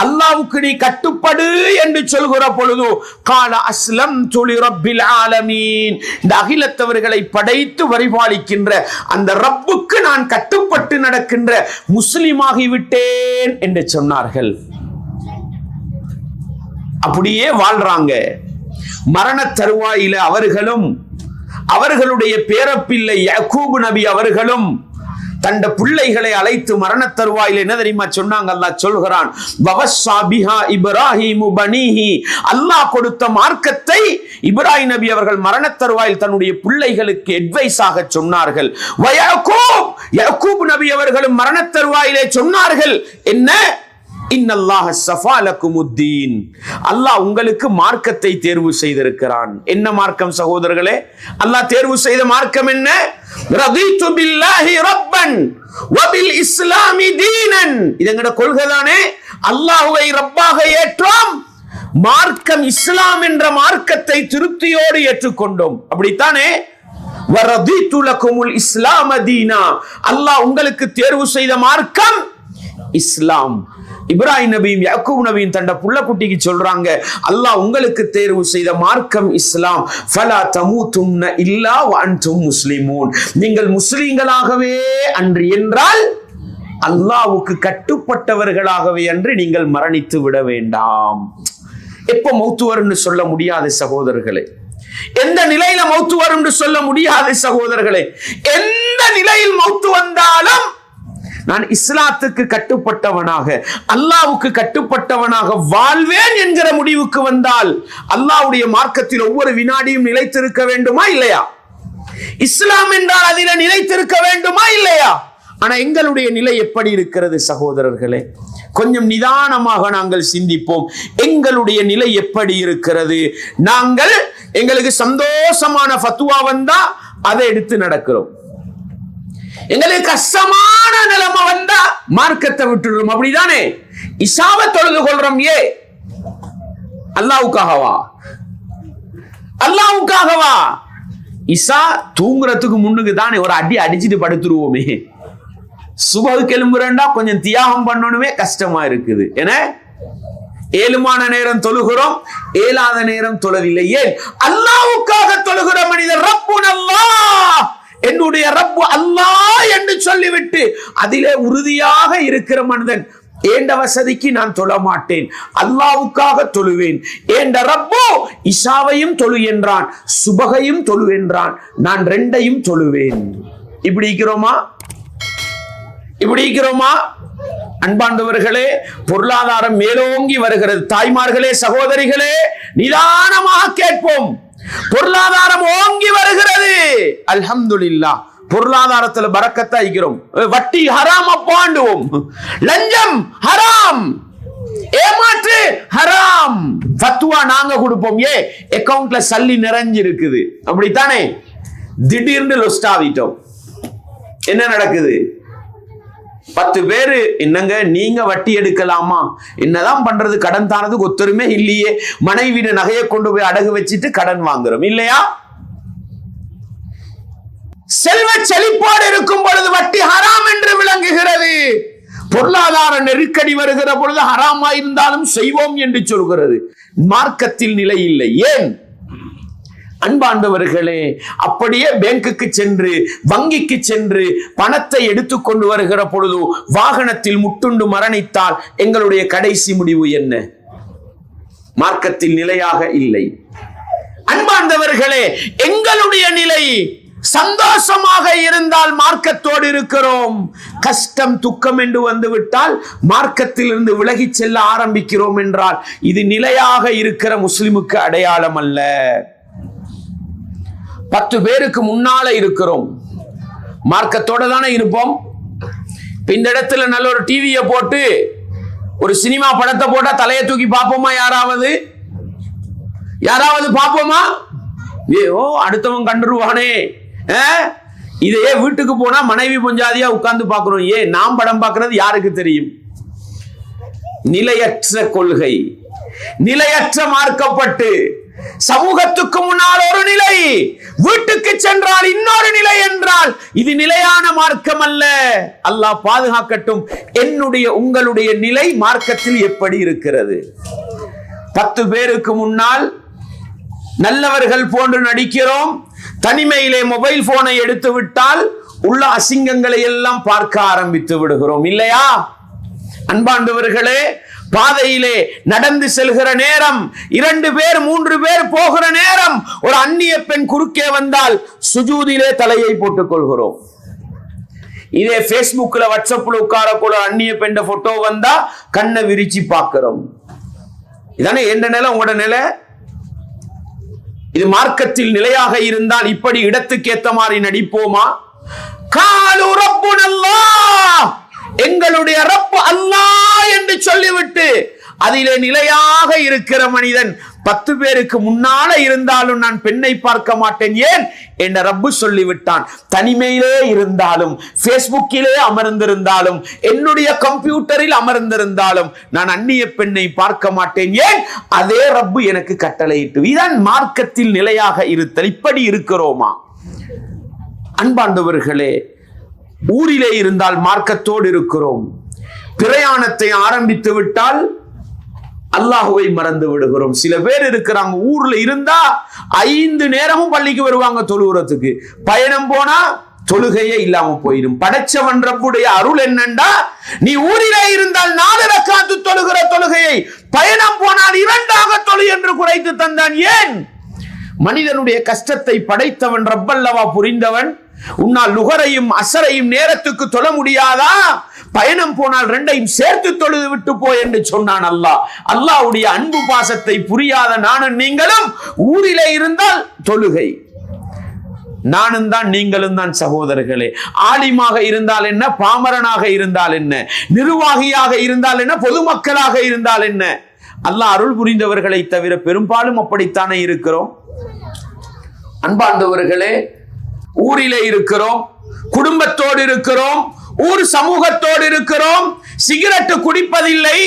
அல்லாஹ்வுக்கு நீ கட்டுப்படு என்று சொல்கிற பொழுது கால அஸ்லம்து லிரப்பில் ஆலமீன். இந்த அகிலத்தவர்களை படைத்து பரிபாலிக்கின்ற அந்த ரப்புக்கு நான் கட்டுப்பட்டு நடக்கின்ற முஸ்லிமாகி விட்டேன் என்று சொன்னார்கள். அப்படியே வாழ்றாங்க. மரண தருவாயில அவர்களும் அவர்களுடைய பேரப்பிள்ளை யாக்கூப் நபி அவர்களும் தண்ட பிள்ளைகளை அழைத்து மரண தருவாயில் என்ன தெரியுமா சொன்னாங்க? அல்லாஹ் சொல்கிறான், வவஸ்ஸா பிஹா இப்ராஹீமு பனீஹி. அல்லாஹ் கொடுத்த மார்க்கத்தை இப்ராஹிம் நபி அவர்கள் மரண தருவாயில் தன்னுடைய பிள்ளைகளுக்கு அட்வைஸாக சொன்னார்கள். வயாக்கூப், யாக்கூப் நபி அவர்களும் மரண தருவாயிலே சொன்னார்கள் என்ன? இன்னல்லாஹ ஸஃபா லகுமுத்தீன். அல்லாஹ் உங்களுக்கு மார்க்கத்தை தேர்வு செய்திருக்கிறான். என்ன மார்க்கம் சகோதரர்களே? அல்லாஹ் தேர்வு செய்த மார்க்கம் என்ன? ரதீது பில்லாஹி ரப்பன் வ பில் இஸ்லாமி தீனன். இதங்கட கொள்கை தானே. அல்லாஹ்வை ரப்பாக ஏற்றோம், மார்க்கம் இஸ்லாம் என்ற மார்க்கத்தை திருப்தியோடு ஏற்றுக்கொண்டோம். அப்படித்தானே? வரதீது லகுமுல் இஸ்லாம தீனா. அல்லாஹ் உங்களுக்கு தேர்வு செய்த மார்க்கம் இஸ்லாம். இப்ராஹிம் நபியும் யாக்கூப் நபியும் தண்ட புள்ள குட்டிக்கு சொல்றாங்க, அல்லாஹ் உங்களுக்கு தேர்வு செய்த மார்க்கம் இஸ்லாம். ஃபலா தமூதுன்ன இல்லா வ அன்தும் முஸ்லிமூன். நீங்கள் முஸ்லிம்களாகவே அன்று என்றால் அல்லாஹ்வுக்கு கட்டுப்பட்டவர்களாகவே அன்று நீங்கள் மரணித்து விட வேண்டாம். எப்ப மௌத்து வரும்னு சொல்ல முடியாது சகோதரர்களே. எந்த நிலையில மௌத்து வரும் சொல்ல முடியாது சகோதரர்களே. எந்த நிலையில் மௌத்து வந்தாலும் நான் இஸ்லாத்துக்கு கட்டுப்பட்டவனாக அல்லாஹ்வுக்கு கட்டுப்பட்டவனாக வாழ்வேன் என்கிற முடிவுக்கு வந்தால் அல்லாஹ்வுடைய மார்க்கத்தில் ஒவ்வொரு வினாடியும் நிலைத்திருக்க வேண்டுமா இல்லையா? இஸ்லாம் என்றால் அதில் நிலைத்திருக்க வேண்டுமா இல்லையா? ஆனா எங்களுடைய நிலை எப்படி இருக்கிறது சகோதரர்களே? கொஞ்சம் நிதானமாக நாங்கள் சிந்திப்போம். எங்களுடைய நிலை எப்படி இருக்கிறது? நாங்கள் எங்களுக்கு சந்தோஷமான ஃபத்வா வந்தா அதை எடுத்து நடக்கிறோம். எங்களுக்கு கஷ்டமான நிலைமை வந்தா மார்க்கத்தை விட்டுடுறோம். அப்படிதானே? இஷாவை தொழுது கொள்றோம். அல்லாஹ்வுக்காகவா? அல்லாஹ்வுக்காகவா? இஷா தூங்குறதுக்கு முன்னுக்கு தானே ஒரு அடி அடிச்சுட்டு படுத்துருவோமே. சுபஹுக்கு எழும்புறேன்டா கொஞ்சம் தியாகம் பண்ணணுமே, கஷ்டமா இருக்குது. ஏன்னா ஏழுமான நேரம் தொழுகிறோம், ஏழாத நேரம் தொழவில்லை. ஏன்? அல்லாஹ்வுக்காக தொழுகிற மனிதர் ரப்புன் அல்லாஹ், என்னுடைய ரப்பு அல்லாஹ் என்று சொல்லிவிட்டு அதிலே உறுதியாக இருக்கிற மனிதன் ஏண்ட வசதிக்கு நான் தொழ மாட்டேன், அல்லாவுக்காக தொழுவேன். ஏண்ட ரப்போ இஷாவையும் தொழு என்றான், சுபகையும் தொழு என்றான், நான் ரெண்டையும் தொழுவேன். இப்படி இருக்கிறோமா? இப்படி இருக்கிறோமா? அன்பாண்டவர்களே, பொருளாதாரம் மேலோங்கி வருகிறது. தாய்மார்களே, சகோதரிகளே, நிதானமாக கேட்போம். பொருளாதாரம் ஓங்கி வருகிறது. அல்ஹம்துலில்லாஹ். பொருளாதாரத்துல பரக்கத்தா இருக்கிறோம். வட்டி ஹராம் அப்பாண்டுவோம், லஞ்சம் ஹராம், ஏமாற்று ஹராம். ஃபத்வா நாங்க கொடுப்போம். அக்கவுண்ட்ல சல்லி நிறைஞ்சு இருக்குது, அப்படித்தானே? திடீர்னு லொஸ்ட் ஆகிட்டோம். என்ன நடக்குது? 10 பேரு, என்னங்க நீங்க வட்டி எடுக்கலாமா? என்னதான் பண்றது? கடன் தானதுக்கு ஒத்தருமே இல்லையே. மனைவிட நகையை கொண்டு போய் அடகு வச்சுட்டு கடன் வாங்குறோம் இல்லையா? செல்வ செழிப்போடு இருக்கும் பொழுது வட்டி ஹராம் என்று விளங்குகிறது. பொருளாதார நெருக்கடி வருகிற பொழுது ஹராமா இருந்தாலும் செய்வோம் என்று சொல்கிறது. மார்க்கத்தில் நிலை இல்லை. ஏன்? அன்பாண்டவர்களே, அப்படியே பேங்குக்கு சென்று வங்கிக்கு சென்று பணத்தை எடுத்துக்கொண்டு வருகிற பொழுது வாகனத்தில் முட்டுண்டு மரணித்தால் எங்களுடைய கடைசி முடிவு என்ன? மார்க்கத்தில் நிலையாக இல்லை. அன்பாண்டவர்களே, எங்களுடைய நிலை சந்தோஷமாக இருந்தால் மார்க்கத்தோடு இருக்கிறோம். கஷ்டம் துக்கம் என்று வந்துவிட்டால் மார்க்கத்தில் இருந்து விலகி செல்ல ஆரம்பிக்கிறோம் என்றால் இது நிலையாக இருக்கிற முஸ்லிமுக்கு அடையாளம் அல்ல. 10 பேருக்கு முன்னால இருக்கிறோம், மார்க்கத்தோட தானே இருப்போம். இந்த இடத்துல நல்ல ஒரு டிவியை போட்டு ஒரு சினிமா படத்தை போட்டா தலையை தூக்கி பார்ப்போமா? யாராவது பார்ப்போமா? அடுத்தவன் கண்டுருவானே. இதையே வீட்டுக்கு போனா மனைவி பொஞ்சாதியா உட்கார்ந்து பார்க்கிறோம். நாம் படம் பார்க்கிறது யாருக்கு தெரியும்? நிலையற்ற கொள்கை, நிலையற்ற மார்க்கப்பட்டு சமூகத்துக்கு முன்னால் ஒரு நிலை, வீட்டுக்கு சென்றால் இன்னொரு நிலை என்றால் இது நிலையான மார்க்கம் அல்ல. அல்லாஹ் பாதுகாக்கட்டும். என்னுடைய உங்களுடைய நிலை மார்க்கத்தில் எப்படி இருக்கிறது? 10 பேருக்கு முன்னால் நல்லவர்கள் போன்று நடிக்கிறோம். தனிமையிலே மொபைல் போனை எடுத்து விட்டால் உள்ள அசிங்கங்களை எல்லாம் பார்க்க ஆரம்பித்து விடுகிறோம் இல்லையா? அன்பாண்டவர்களே, பாதையிலே நடந்து செல்கிற நேரம் 2 பேர் 3 பேர் போகிற நேரம் ஒரு அந்நிய பெண் குறுக்கே வந்தால் சுஜூதிலே தலையை போட்டுக் கொள்கிறோம். இதே பேஸ்புக்ல வாட்ஸ்அப்ல உட்காரக்கூட அந்நிய பெண் போட்டோ வந்தா கண்ணை விரிச்சு பார்க்கிறோம். இதானே எந்த நிலை, உங்களோட நிலை? இது மார்க்கத்தில் நிலையாக இருந்தால் இப்படி இடத்துக்கு ஏத்த மாதிரி நடிப்போமா? காலு ரப்புனல்லாஹ், எங்களுடைய ரப்பு அல்லாஹ் என்று சொல்லிவிட்டு அதிலே நிலையாக இருக்கிற மனிதன் 10 பேருக்கு முன்னால இருந்தாலும் நான் பெண்ணை பார்க்க மாட்டேன். ஏன்? என்ற ரப்பு சொல்லிவிட்டான். தனிமையிலே இருந்தாலும், பேஸ்புக்கிலே அமர்ந்திருந்தாலும், என்னுடைய கம்ப்யூட்டரில் அமர்ந்திருந்தாலும் நான் அந்நிய பெண்ணை பார்க்க மாட்டேன். ஏன்? அதே ரப்பு எனக்கு கட்டளையிட்டு. இதுதான் மார்க்கத்தில் நிலையாக இருத்தல். இப்படி இருக்கிறோமா? அன்பாண்டவர்களே, ஊரிலே இருந்தால் மார்க்கத்தோடு இருக்கிறோம். பிரயாணத்தை ஆரம்பித்து விட்டால் அல்லாஹுவை மறந்து விடுகிறோம். சில பேர் இருக்கிறாங்க, ஊர்ல இருந்தா 5 நேரமும் பள்ளிக்கு வருவாங்க தொழுகிறதுக்கு. பயணம் போனா தொழுகையே இல்லாம போயிடும். படைச்சவன் ரப்புடைய அருள் என்னண்டா, நீ ஊரிலே இருந்தால் 4 ரக்காத்து தொழுகிற தொழுகையை பயணம் போனால் 2ஆக தொழு என்று குறைத்து தந்தான். ஏன்? மனிதனுடைய கஷ்டத்தை படைத்தவன் ரப்பல்லவா புரிந்தவன். உன்னால் லுகரையும் அசரையும் நேரத்துக்கு தொழ முடியாதா? பயணம் போனால் 2ஐயும் சேர்த்து தொழுது விட்டு போ என்று சொன்னான் அல்லாஹ். அல்லாஹ்வுடைய அன்பு பாசத்தை புரியாத நானும் நீங்களும் ஊரிலே இருந்தால் தொழுகை. நானும் தான் நீங்களும் தான் சகோதரர்களே. ஆலிமாக இருந்தால் என்ன, பாமரனாக இருந்தால் என்ன, நிர்வாகியாக இருந்தால் என்ன, பொதுமக்களாக இருந்தால் என்ன, அல்லாஹ் அருள் புரிந்தவர்களை தவிர பெரும்பாலும் அப்படித்தானே இருக்கிறோம். அன்பாண்டவர்களே, ஊரிலே இருக்கிறோம், குடும்பத்தோடு இருக்கிறோம், ஊர் சமூகத்தோடு இருக்கிறோம். சிகரெட்டு குடிப்பதில்லை,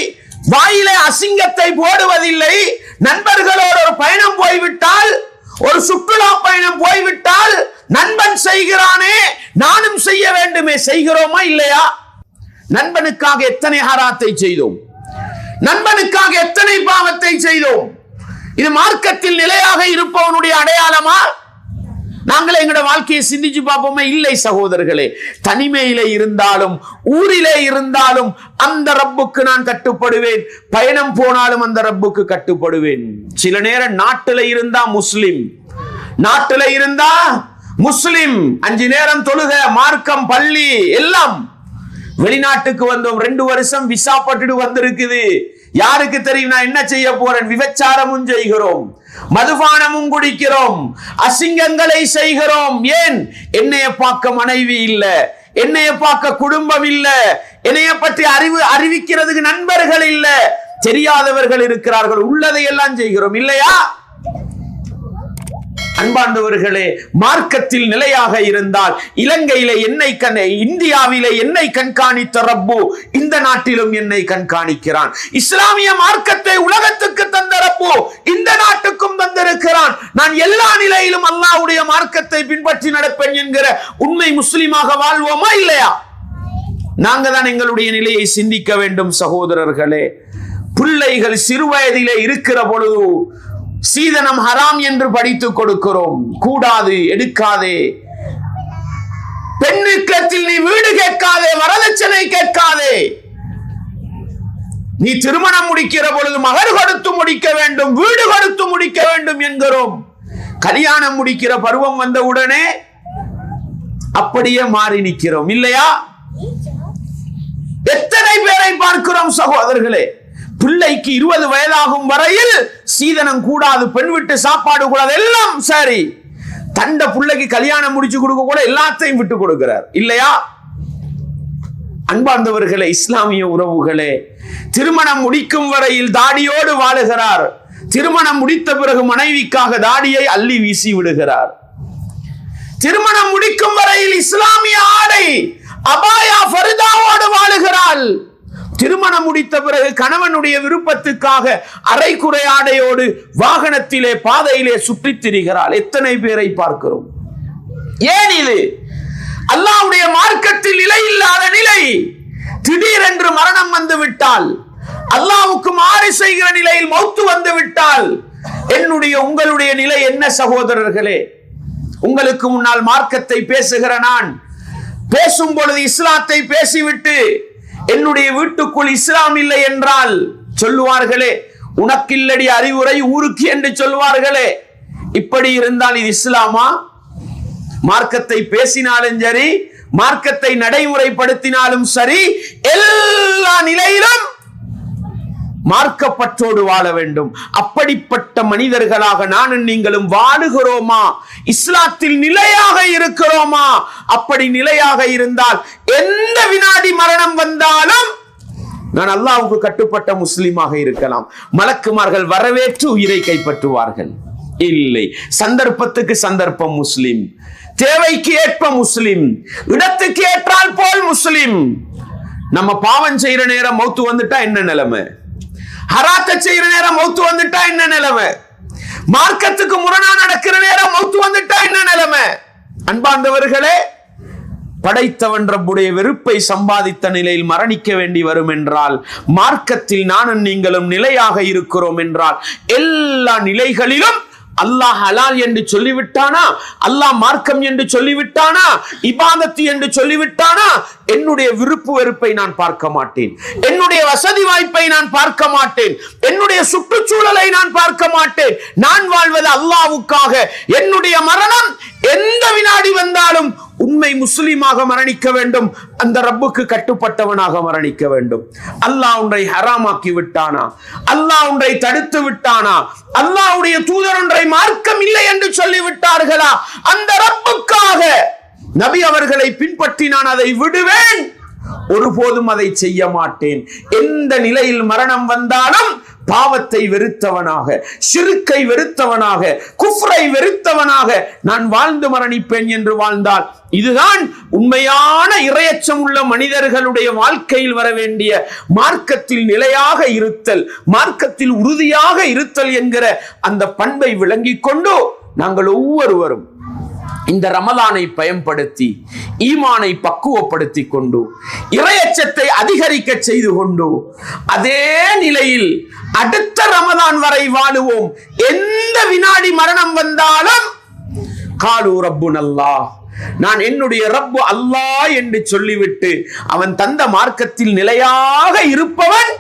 வாயிலே அசிங்கத்தை போடுவதில்லை. நண்பர்களோடு ஒரு பயணம் போய்விட்டால், ஒரு சுற்றுலா பயணம் போய்விட்டால் நண்பன் செய்கிறானே நானும் செய்ய வேண்டுமே, செய்கிறோமா இல்லையா? நண்பனுக்காக எத்தனை ஹராத்தை செய்தோம், நண்பனுக்காக எத்தனை பாவத்தை செய்தோம். இது மார்க்கத்தில் நிலையாக இருப்பவனுடைய அடையாளமா? நாங்களே எங்களோட வாழ்க்கையை சிந்திச்சு பார்ப்போமே? இல்லை சகோதரர்களே. தனிமையிலே இருந்தாலும் ஊரிலே இருந்தாலும் அந்த ரப்புக்கு நான் கட்டுப்படுவேன். பயணம் போனாலும் அந்த ரப்புக்கு கட்டுப்படுவேன். சில நேரம் நாட்டில இருந்தா முஸ்லிம், நாட்டில இருந்தா முஸ்லிம், 5 நேரம் தொழுக, மார்க்கம், பள்ளி எல்லாம். வெளிநாட்டுக்கு வந்தோம், 2 வருஷம் விசா பட்டுட்டு வந்திருக்குது. யாருக்கு தெரியும் நான் என்ன செய்ய போறேன்? விபச்சாரமும் செய்கிறோம், மதுபானமும் குடிக்கிறோம், அசிங்கங்களை செய்கிறோம். ஏன்? என்னைய பார்க்க மனைவி இல்ல, என்னைய பார்க்க குடும்பம் இல்ல, என்னைய பற்றி அறிவிக்கிறதுக்கு நண்பர்கள் இல்ல, தெரியாதவர்கள் இருக்கிறார்கள். உள்ளதை எல்லாம் செய்கிறோம் இல்லையா? அன்பாண்டவர்களே, மார்க்கத்தில் நிலையாக இருந்தால் இலங்கையிலே என்னை இந்தியாவிலே என்னை கண்காணித்த ரப்பு இந்த நாட்டிலும் என்னை கண்காணிக்கிறான். இஸ்லாமிய மார்க்கத்தை உலகத்துக்கு தந்த ரப்பு இந்த நாட்டுக்கும் தந்திருக்கிறான். நான் எல்லா நிலையிலும் அல்லாஹ்வுடைய மார்க்கத்தை பின்பற்றி நடப்பேன் என்கிற உண்மை முஸ்லிமாக வாழ்வோமா இல்லையா? நாங்க தான் எங்களுடைய நிலையை சிந்திக்க வேண்டும் சகோதரர்களே. பிள்ளைகள் சிறுவயதிலே இருக்கிற பொழுது சீதனம் ஹராம் என்று படித்துக் கொடுக்கிறோம். கூடாது, எடுக்காதே. பெண்ணுக்கத்தில் நீ வீடு கேட்காதே, வரதட்சணை கேட்காதே. நீ திருமணம் முடிக்கிற பொழுது மகர் கொடுத்து முடிக்க வேண்டும், வீடு கொடுத்து முடிக்க வேண்டும் என்கிறோம். கல்யாணம் முடிக்கிற பருவம் வந்த உடனே அப்படியே மாறி நிற்கிறோம் இல்லையா? எத்தனை பேரை பார்க்கிறோம் சகோதரர்களே. பிள்ளைக்கு 20 வயதாகும் வரையில் சீதனம் கூடாது, பெண் விட்டு சாப்பாடு கூடாது, எல்லாம் சரி. தண்ட பிள்ளைக்கு கல்யாணம் முடிச்சு கொடுக்க கூட எல்லாத்தையும் விட்டு கொடுக்கிறார் இல்லையா? அன்பார்ந்தவர்களே, இஸ்லாமிய உறவுகளே, திருமணம் முடிக்கும் வரையில் தாடியோடு வாழுகிறார். திருமணம் முடித்த பிறகு மனைவிக்காக தாடியை அள்ளி வீசி விடுகிறார். திருமணம் முடிக்கும் வரையில் இஸ்லாமிய ஆடை அபாயா ஃபர்தாவோடு வாழுகிறாள். திருமணம் முடித்த பிறகு கணவனுடைய விருப்பத்துக்காக அரைக்குறை ஆடையோடு வாகனத்திலே பாதையிலே சுற்றித் திரிகிறாள். எத்தனை பேரை பார்க்கிறோம்? ஏன் இது? அல்லாஹ்வுடைய மார்க்கத்தில் நிலை இல்லாத நிலை. திடீரென்று மரணம் வந்து விட்டால், அல்லாஹ்வுக்கு மாறு செய்கிற நிலையில் மௌத்து வந்து விட்டால் என்னுடைய உங்களுடைய நிலை என்ன சகோதரர்களே? உங்களுக்கு முன்னால் மார்க்கத்தை பேசுகிற நான் பேசும் பொழுது இஸ்லாத்தை பேசிவிட்டு என்னுடைய வீட்டுக்குள் இஸ்லாம் இல்லை என்றால் சொல்லுவார்களே, உனக்கில்லடி அறிவுரை ஊருக்கு என்று சொல்வார்களே. இப்படி இருந்தால் இது இஸ்லாமா? மார்க்கத்தை பேசினாலும் சரி, மார்க்கத்தை நடைமுறைப்படுத்தினாலும் சரி, எல்லா நிலையிலும் மார்க்கப்பற்றோடு வாழ வேண்டும். அப்படிப்பட்ட மனிதர்களாக நானும் நீங்களும் வாழுகிறோமா? இஸ்லாத்தில் நிலையாக இருக்கிறோமா? அப்படி நிலையாக இருந்தால் எந்த வினாடி மரணம் வந்தாலும் நான் அல்லாஹ்வுக்கு கட்டுப்பட்ட முஸ்லிமாக இருக்கலாம். மலக்குமார்கள் வரவேற்று உயிரை கைப்பற்றுவார்கள். இல்லை, சந்தர்ப்பத்துக்கு சந்தர்ப்பம் முஸ்லிம், தேவைக்கு ஏற்ப முஸ்லிம், இடத்துக்கு ஏற்றால் போல் முஸ்லிம். நம்ம பாவம் செய்யற நேரம் மௌத்து வந்துட்டா என்ன நிலைமை? ஹராத்த செய்யற நேரம் மௌத்து வந்துட்டா என்ன நிலைமை? மார்க்கத்துக்கு முரணா நடக்கிற நேரம் மௌத்து வந்துட்டா என்ன நிலைமை? அன்பார்ந்தவர்களே, படைத்தவன் ரப்புடைய வெறுப்பை சம்பாதித்த நிலையில் மரணிக்க வேண்டி வரும் என்றால், மார்க்கத்தில் நானும் நீங்களும் நிலையாக இருக்கிறோம் என்றால், எல்லா நிலைகளிலும் அல்லாஹ் ஹலால் என்று சொல்லிவிட்டானா, அல்லாஹ் மார்க்கம் என்று சொல்லிவிட்டானா, இபாதத்து என்று சொல்லிவிட்டானா, என்னுடைய விருப்பு வெறுப்பை நான் பார்க்க மாட்டேன், என்னுடைய வசதி வாய்ப்பை நான் பார்க்க மாட்டேன், என்னுடைய சுற்றுச்சூழலை நான் பார்க்க மாட்டேன். நான் வாழ்வது அல்லாஹ்வுக்காக. என்னுடைய மரணம் எந்த வினாடி வந்தாலும் உண்மை முஸ்லிமாக மரணிக்க வேண்டும், அந்த ரப்புக்கு கட்டுப்பட்டவனாக மரணிக்க வேண்டும். அல்லாஹ் ஒன்றை ஹராமாக்கி விட்டானா, அல்லாஹ் ஒன்றை தடுத்து விட்டானா, அல்லாஹ்வுடைய தூதர் ஒன்றை மார்க்கம் இல்லை என்று சொல்லிவிட்டார்களா, அந்த ரப்புக்காக நபி அவர்களை பின்பற்றி நான் அதை விடுவேன், ஒருபோதும் அதை செய்ய மாட்டேன். எந்த நிலையில் மரணம் வந்தாலும் பாவத்தை வெறுத்தவனாக, ஷிர்க்கை வெறுத்தவனாக, குஃப்ரை வெறுத்தவனாக நான் வாழ்ந்து மரணிப்பேன் என்று வாழ்ந்தால், இதுதான் உண்மையான இறையச்சம் உள்ள மனிதர்களுடைய வாழ்க்கையில் வர வேண்டிய மார்க்கத்தில் நிலையாக இருத்தல், மார்க்கத்தில் உறுதியாக இருத்தல் என்கிற அந்த பண்பை விளங்கிக் கொண்டு நாங்கள் ஒவ்வொருவரும் இந்த ரமலானை பயன்படுத்தி ஈமானை பக்குவப்படுத்தி கொண்டு இறையச்சத்தை அதிகரிக்க செய்து கொண்டு அதே நிலையில் அடுத்த ரமலான் வரை வாழுவோம். எந்த வினாடி மரணம் வந்தாலும் காலு ரப்புனல்லாஹ், நான் என்னுடைய ரப்பு அல்லாஹ் என்று சொல்லிவிட்டு அவன் தந்த மார்க்கத்தில் நிலையாக இருப்பவன்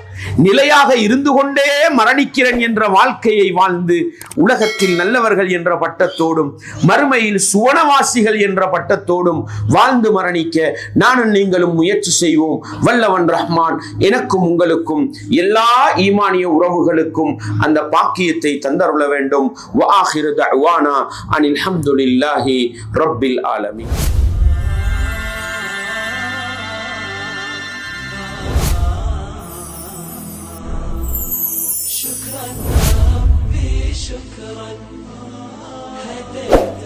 நிலையாக இருந்து கொண்டே மரணிக்கிறேன் என்ற வாழ்க்கையை வாழ்ந்து உலகத்தில் நல்லவர்கள் என்ற பட்டத்தோடும் மறுமையில் சுவனவாசிகள் என்ற பட்டத்தோடும் வாழ்ந்து மரணிக்க நானும் நீங்களும் முயற்சி செய்வோம். வல்லவன் ரஹ்மான் எனக்கும் உங்களுக்கும் எல்லா ஈமானிய உறவுகளுக்கும் அந்த பாக்கியத்தை தந்தருள வேண்டும். வ ஆகிரு தஅவானா அனில் ஹம்துலில்லாஹி ரப்பில் ஆலமீன். شكرا ربي شكرا هديت